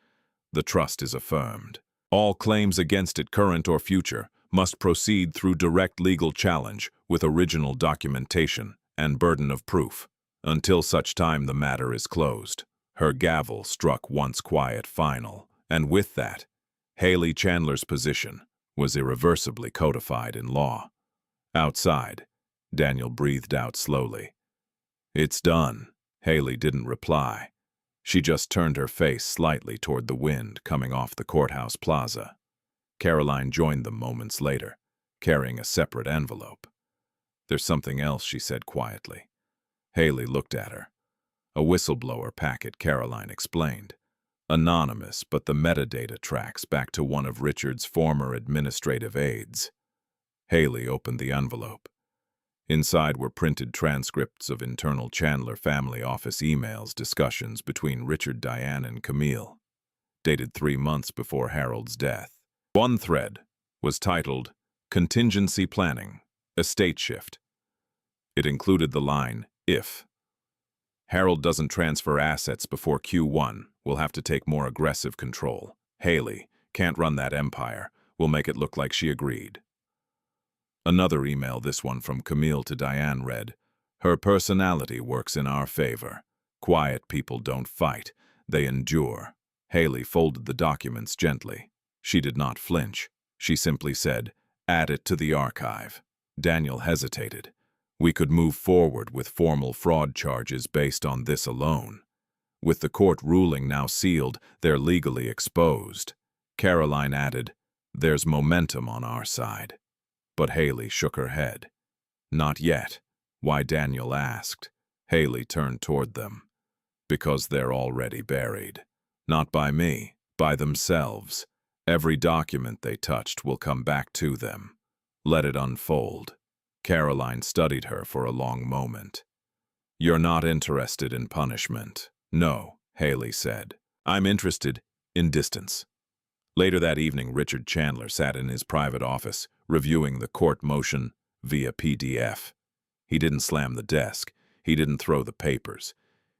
The trust is affirmed. All claims against it, current or future, must proceed through direct legal challenge with original documentation and burden of proof, until such time the matter is closed. Her gavel struck once quiet final, and with that, Haley Chandler's position was irreversibly codified in law. Outside, Daniel breathed out slowly. It's done. Haley didn't reply. She just turned her face slightly toward the wind coming off the courthouse plaza. Caroline joined them moments later, carrying a separate envelope. There's something else, she said quietly. Haley looked at her. A whistleblower packet, Caroline explained. Anonymous, but the metadata tracks back to one of Richard's former administrative aides. Haley opened the envelope. Inside were printed transcripts of internal Chandler family office emails, discussions between Richard, Diane, and Camille, dated 3 months before Harold's death. One thread was titled, Contingency Planning, Estate Shift. It included the line, if Harold doesn't transfer assets before Q1, we'll have to take more aggressive control. Haley can't run that empire. We'll make it look like she agreed. Another email, this one from Camille to Diane, read, Her personality works in our favor. Quiet people don't fight, they endure. Haley folded the documents gently. She did not flinch. She simply said, Add it to the archive. Daniel hesitated. We could move forward with formal fraud charges based on this alone. With the court ruling now sealed, they're legally exposed. Caroline added, There's momentum on our side. But Haley shook her head. Not yet. Why, Daniel asked. Haley turned toward them. Because they're already buried. Not by me, by themselves. Every document they touched will come back to them. Let it unfold. Caroline studied her for a long moment. You're not interested in punishment. No, Haley said. I'm interested in distance. Later that evening, Richard Chandler sat in his private office, reviewing the court motion via PDF. He didn't slam the desk. He didn't throw the papers.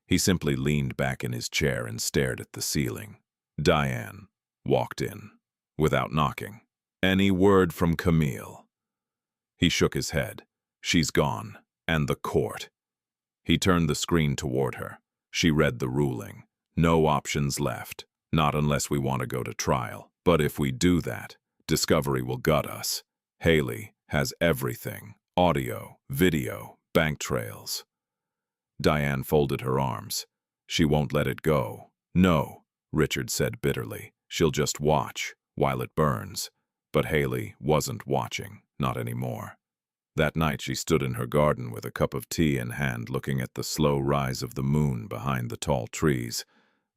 He simply leaned back in his chair and stared at the ceiling. Diane walked in, without knocking. Any word from Camille? He shook his head. She's gone. And the court. He turned the screen toward her. She read the ruling. No options left. Not unless we want to go to trial. But if we do that, discovery will gut us. Haley has everything. Audio, video, bank trails. Diane folded her arms. She won't let it go. No, Richard said bitterly. She'll just watch, while it burns. But Haley wasn't watching, not anymore. That night she stood in her garden with a cup of tea in hand, looking at the slow rise of the moon behind the tall trees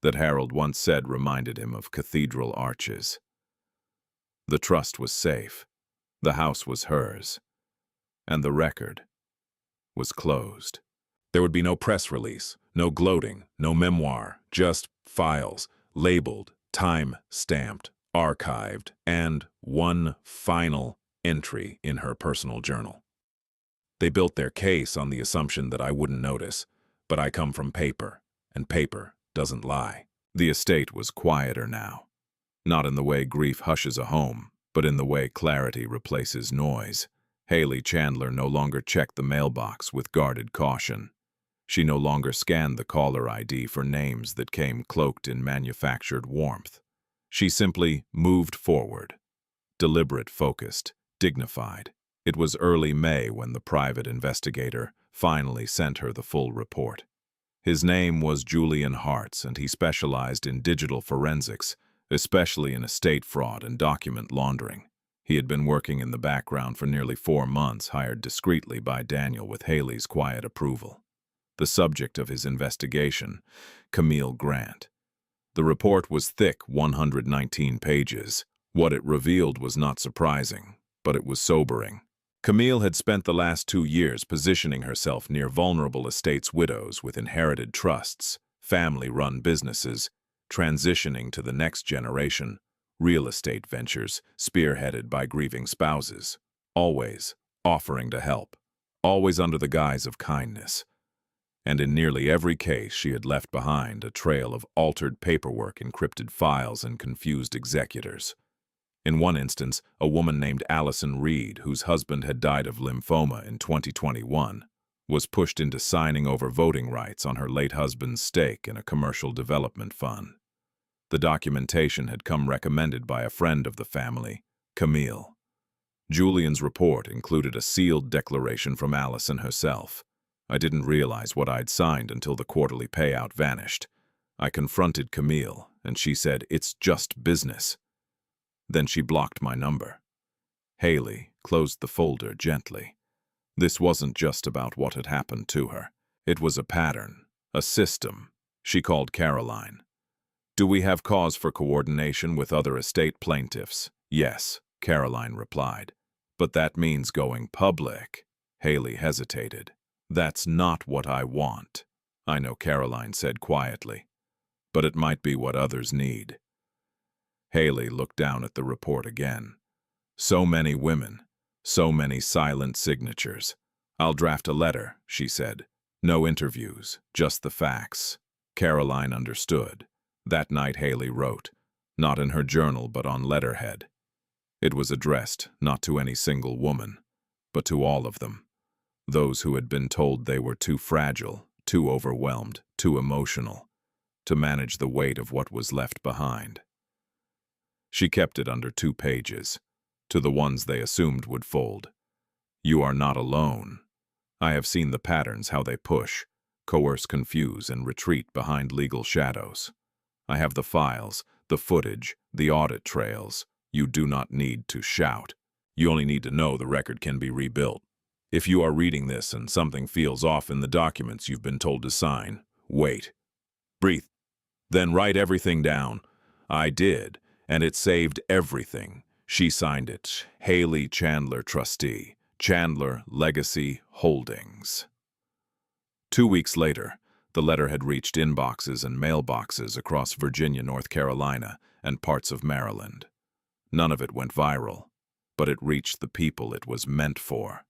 that Harold once said reminded him of cathedral arches. The trust was safe. The house was hers. And the record was closed. There would be no press release, no gloating, no memoir, just files, labeled, time-stamped, archived, and one final entry in her personal journal. They built their case on the assumption that I wouldn't notice, but I come from paper, and paper doesn't lie. The estate was quieter now. Not in the way grief hushes a home, but in the way clarity replaces noise. Haley Chandler no longer checked the mailbox with guarded caution. She no longer scanned the caller ID for names that came cloaked in manufactured warmth. She simply moved forward. Deliberate, focused, dignified. It was early May when the private investigator finally sent her the full report. His name was Julian Hartz, and he specialized in digital forensics, especially in estate fraud and document laundering. He had been working in the background for nearly 4 months, hired discreetly by Daniel with Haley's quiet approval. The subject of his investigation, Camille Grant. The report was thick, 119 pages. What it revealed was not surprising, but it was sobering. Camille had spent the last 2 years positioning herself near vulnerable estates' widows with inherited trusts, family-run businesses, transitioning to the next generation, real estate ventures spearheaded by grieving spouses, always offering to help, always under the guise of kindness. And in nearly every case she had left behind a trail of altered paperwork, encrypted files, and confused executors. In one instance, a woman named Allison Reed, whose husband had died of lymphoma in 2021, was pushed into signing over voting rights on her late husband's stake in a commercial development fund. The documentation had come recommended by a friend of the family, Camille. Julian's report included a sealed declaration from Allison herself. I didn't realize what I'd signed until the quarterly payout vanished. I confronted Camille, and she said, "It's just business." Then she blocked my number. Haley closed the folder gently. This wasn't just about what had happened to her. It was a pattern, a system. She called Caroline. "Do we have cause for coordination with other estate plaintiffs?" "Yes," Caroline replied. "But that means going public." Haley hesitated. "That's not what I want." "I know," Caroline said quietly. "But it might be what others need." Haley looked down at the report again. So many women, so many silent signatures. "I'll draft a letter," she said. "No interviews, just the facts." Caroline understood. That night Haley wrote, not in her journal but on letterhead. It was addressed not to any single woman, but to all of them. Those who had been told they were too fragile, too overwhelmed, too emotional, to manage the weight of what was left behind. She kept it under 2 pages, to the ones they assumed would fold. "You are not alone. I have seen the patterns, how they push, coerce, confuse, and retreat behind legal shadows. I have the files, the footage, the audit trails. You do not need to shout. You only need to know the record can be rebuilt." If you are reading this and something feels off in the documents you've been told to sign, wait. Breathe. Then write everything down. I did, and it saved everything. She signed it. Haley Chandler, trustee. Chandler Legacy Holdings. 2 weeks later, the letter had reached inboxes and mailboxes across Virginia, North Carolina, and parts of Maryland. None of it went viral, but it reached the people it was meant for.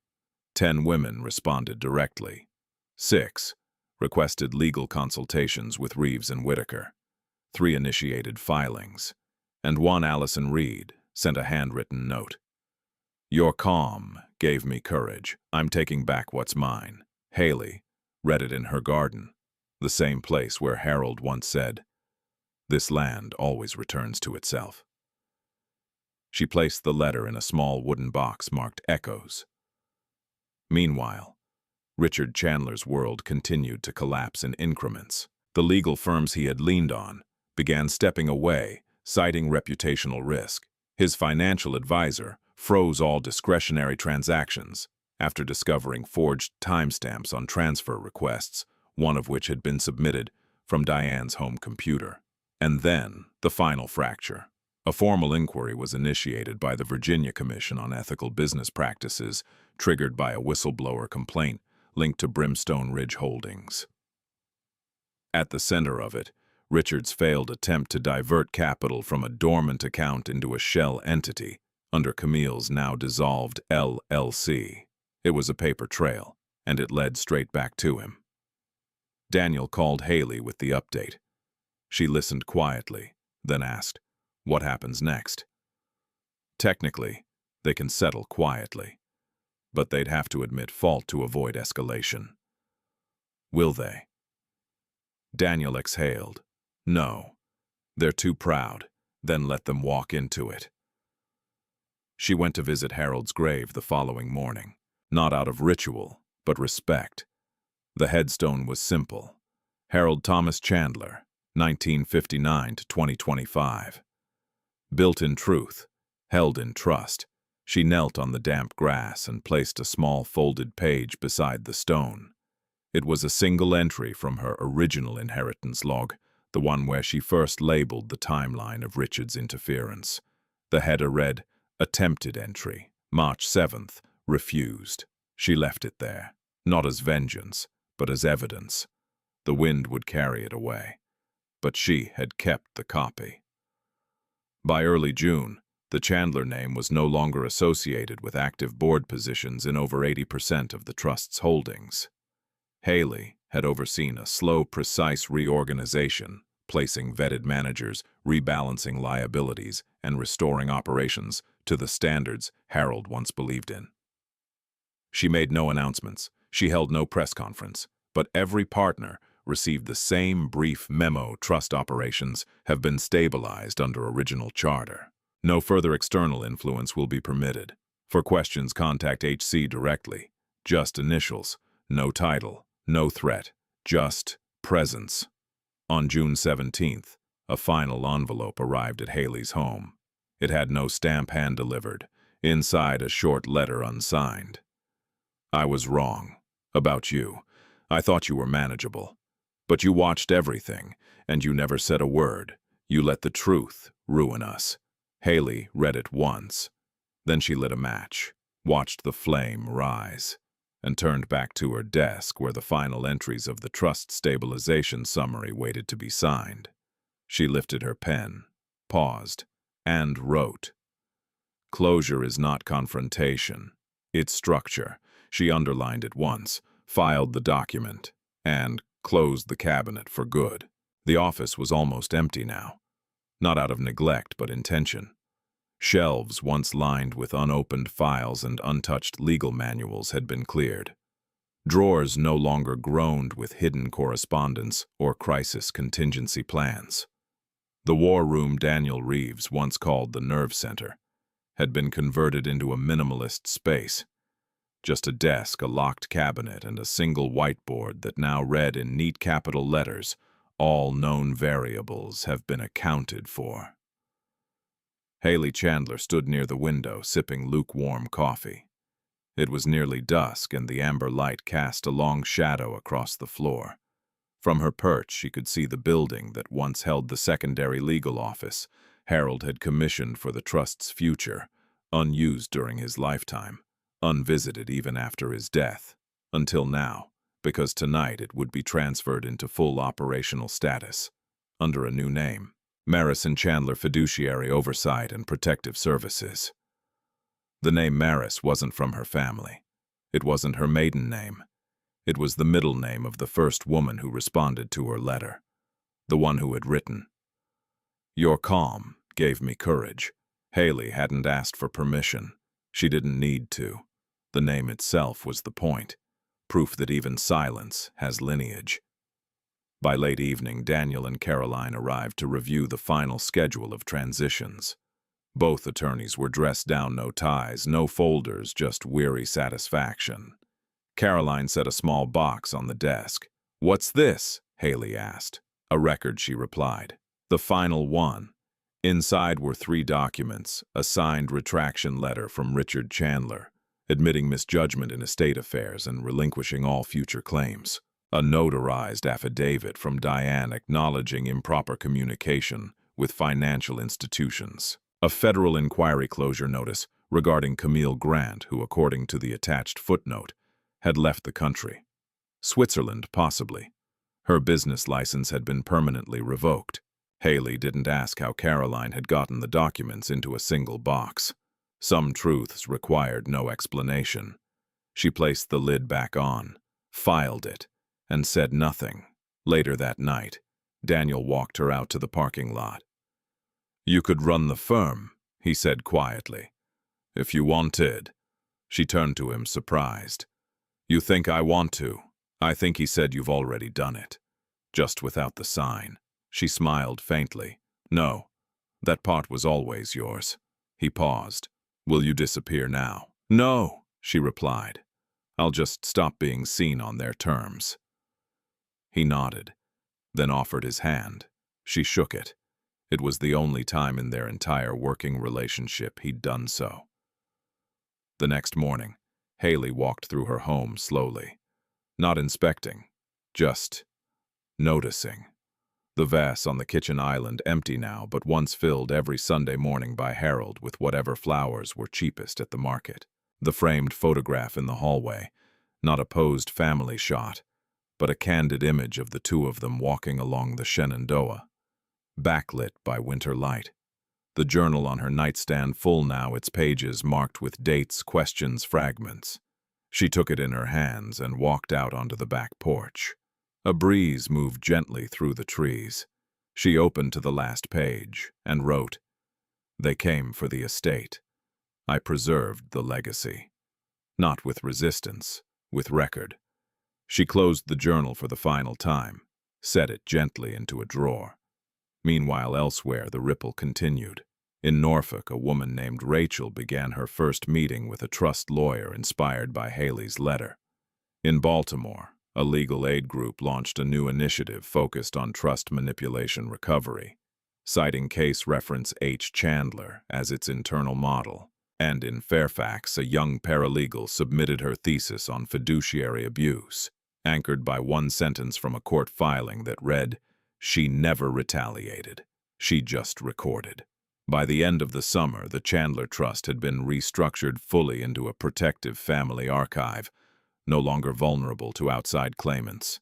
10 women responded directly. 6 requested legal consultations with Reeves and Whitaker. 3 initiated filings. And 1, Allison Reed, sent a handwritten note. Your calm gave me courage. I'm taking back what's mine. Haley read it in her garden, the same place where Harold once said, "This land always returns to itself." She placed the letter in a small wooden box marked Echoes. Meanwhile, Richard Chandler's world continued to collapse in increments. The legal firms he had leaned on began stepping away, citing reputational risk. His financial advisor froze all discretionary transactions after discovering forged timestamps on transfer requests, one of which had been submitted from Diane's home computer. And then, the final fracture. A formal inquiry was initiated by the Virginia Commission on Ethical Business Practices, triggered by a whistleblower complaint linked to Brimstone Ridge Holdings. At the center of it, Richard's failed attempt to divert capital from a dormant account into a shell entity under Camille's now dissolved LLC. It was a paper trail, and it led straight back to him. Daniel called Haley with the update. She listened quietly, then asked, "What happens next?" Technically, they can settle quietly, but they'd have to admit fault to avoid escalation. Will they? Daniel exhaled. No. They're too proud. Then let them walk into it. She went to visit Harold's grave the following morning, not out of ritual, but respect. The headstone was simple. Harold Thomas Chandler, 1959 to 2025. Built in truth, held in trust, she knelt on the damp grass and placed a small folded page beside the stone. It was a single entry from her original inheritance log, the one where she first labeled the timeline of Richard's interference. The header read, "Attempted entry, March 7th, refused." She left it there, not as vengeance, but as evidence. The wind would carry it away, but she had kept the copy. By early June, the Chandler name was no longer associated with active board positions in over 80% of the trust's holdings. Haley had overseen a slow, precise reorganization, placing vetted managers, rebalancing liabilities, and restoring operations to the standards Harold once believed in. She made no announcements, she held no press conference, but every partner received the same brief memo: trust operations have been stabilized under original charter. No further external influence will be permitted. For questions, contact HC directly. Just initials, no title, no threat, just presence. On June 17th, a final envelope arrived at Haley's home. It had no stamp hand-delivered. Inside, a short letter unsigned. "I was wrong. About you. I thought you were manageable. But you watched everything, and you never said a word. You let the truth ruin us." Haley read it once. Then she lit a match, watched the flame rise, and turned back to her desk where the final entries of the trust stabilization summary waited to be signed. She lifted her pen, paused, and wrote. "Closure is not confrontation. It's structure." She underlined it once, filed the document, and closed the cabinet for good. The office was almost empty now, not out of neglect but intention. Shelves once lined with unopened files and untouched legal manuals had been cleared. Drawers no longer groaned with hidden correspondence or crisis contingency plans. The war room Daniel Reeves once called the nerve center had been converted into a minimalist space. Just a desk, a locked cabinet, and a single whiteboard that now read in neat capital letters, "All known variables have been accounted for." Haley Chandler stood near the window, sipping lukewarm coffee. It was nearly dusk, and the amber light cast a long shadow across the floor. From her perch, she could see the building that once held the secondary legal office Harold had commissioned for the trust's future, unused during his lifetime, unvisited even after his death, until now, because tonight it would be transferred into full operational status, under a new name, Maris and Chandler Fiduciary Oversight and Protective Services. The name Maris wasn't from her family. It wasn't her maiden name. It was the middle name of the first woman who responded to her letter, the one who had written, "Your calm gave me courage." Haley hadn't asked for permission. She didn't need to. The name itself was the point, proof that even silence has lineage. By late evening, Daniel and Caroline arrived to review the final schedule of transitions. Both attorneys were dressed down, no ties, no folders, just weary satisfaction. Caroline set a small box on the desk. "What's this?" Haley asked. "A record," she replied. "The final one." Inside were 3 documents: a signed retraction letter from Richard Chandler, admitting misjudgment in estate affairs and relinquishing all future claims; a notarized affidavit from Diane acknowledging improper communication with financial institutions; a federal inquiry closure notice regarding Camille Grant, who, according to the attached footnote, had left the country. Switzerland, possibly. Her business license had been permanently revoked. Haley didn't ask how Caroline had gotten the documents into a single box. Some truths required no explanation. She placed the lid back on, filed it, and said nothing. Later that night, Daniel walked her out to the parking lot. "You could run the firm," he said quietly, "if you wanted." She turned to him, surprised. "You think I want to?" "I think," he said, "you've already done it. Just without the sign." She smiled faintly. "No, that part was always yours." He paused. "Will you disappear now?" "No," she replied. "I'll just stop being seen on their terms." He nodded, then offered his hand. She shook it. It was the only time in their entire working relationship he'd done so. The next morning, Haley walked through her home slowly. Not inspecting, just noticing. The vase on the kitchen island, empty now, but once filled every Sunday morning by Harold with whatever flowers were cheapest at the market. The framed photograph in the hallway, not a posed family shot, but a candid image of the 2 of them walking along the Shenandoah, backlit by winter light. The journal on her nightstand, full now, its pages marked with dates, questions, fragments. She took it in her hands and walked out onto the back porch. A breeze moved gently through the trees. She opened to the last page and wrote, "They came for the estate. I preserved the legacy." Not with resistance, with record. She closed the journal for the final time, set it gently into a drawer. Meanwhile, elsewhere, the ripple continued. In Norfolk, a woman named Rachel began her first meeting with a trust lawyer inspired by Haley's letter. In Baltimore, a legal aid group launched a new initiative focused on trust manipulation recovery, citing case reference H. Chandler as its internal model. And in Fairfax, a young paralegal submitted her thesis on fiduciary abuse, anchored by one sentence from a court filing that read, "She never retaliated. She just recorded." By the end of the summer, the Chandler Trust had been restructured fully into a protective family archive, no longer vulnerable to outside claimants.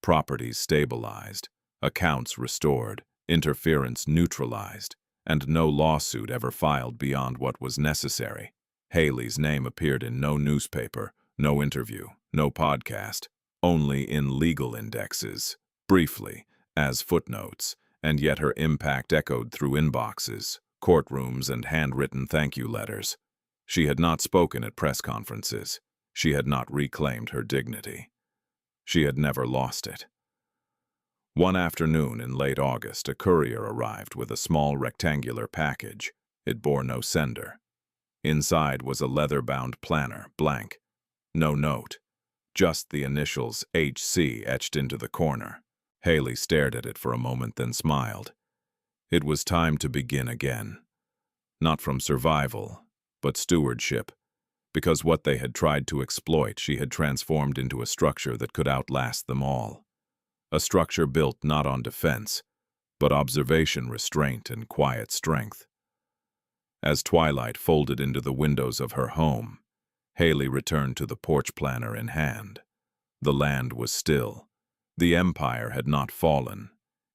Properties stabilized, accounts restored, interference neutralized, and no lawsuit ever filed beyond what was necessary. Haley's name appeared in no newspaper, no interview, no podcast, only in legal indexes, briefly, as footnotes, and yet her impact echoed through inboxes, courtrooms, and handwritten thank you letters. She had not spoken at press conferences. She had not reclaimed her dignity. She had never lost it. One afternoon in late August, a courier arrived with a small rectangular package. It bore no sender. Inside was a leather-bound planner, blank. No note. Just the initials HC etched into the corner. Haley stared at it for a moment, then smiled. It was time to begin again. Not from survival, but stewardship. because what they had tried to exploit she had transformed into a structure that could outlast them all. A structure built not on defense, but observation, restraint, and quiet strength. As twilight folded into the windows of her home, Haley returned to the porch planner in hand. The land was still. The empire had not fallen.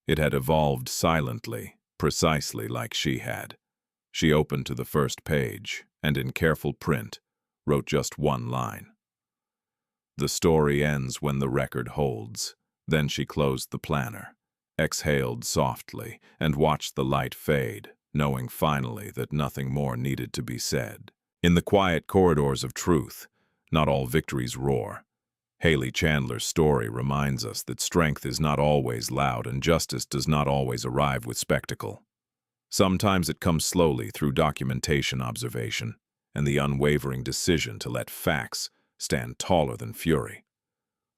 It had evolved silently, precisely like she had. She opened to the first page, and in careful print, wrote just one line. The story ends when the record holds. Then she closed the planner, exhaled softly, and watched the light fade, knowing finally that nothing more needed to be said. In the quiet corridors of truth, not all victories roar. Haley Chandler's story reminds us that strength is not always loud and justice does not always arrive with spectacle. Sometimes it comes slowly through documentation, observation, and the unwavering decision to let facts stand taller than fury.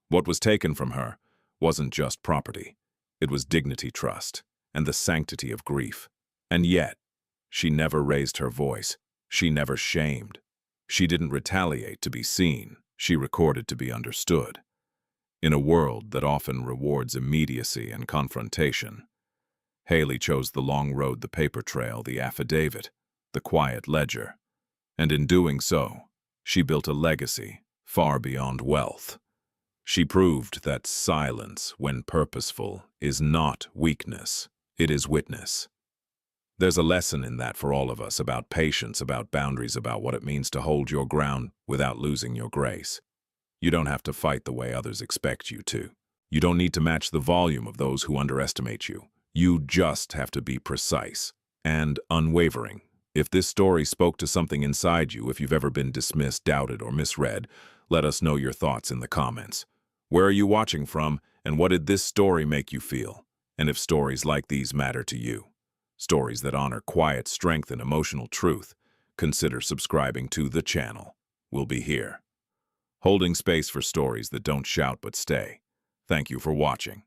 What was taken from her wasn't just property. It was dignity, trust, and the sanctity of grief. And yet, she never raised her voice. She never shamed. She didn't retaliate to be seen. She recorded to be understood. In a world that often rewards immediacy and confrontation, Haley chose the long road, the paper trail, the affidavit, the quiet ledger. And in doing so, she built a legacy far beyond wealth. She proved that silence, when purposeful, is not weakness, it is witness. There's a lesson in that for all of us, about patience, about boundaries, about what it means to hold your ground without losing your grace. You don't have to fight the way others expect you to. You don't need to match the volume of those who underestimate you. You just have to be precise and unwavering. If this story spoke to something inside you, if you've ever been dismissed, doubted, or misread, let us know your thoughts in the comments. Where are you watching from, and what did this story make you feel? And if stories like these matter to you, stories that honor quiet strength and emotional truth, consider subscribing to the channel. We'll be here, holding space for stories that don't shout but stay. Thank you for watching.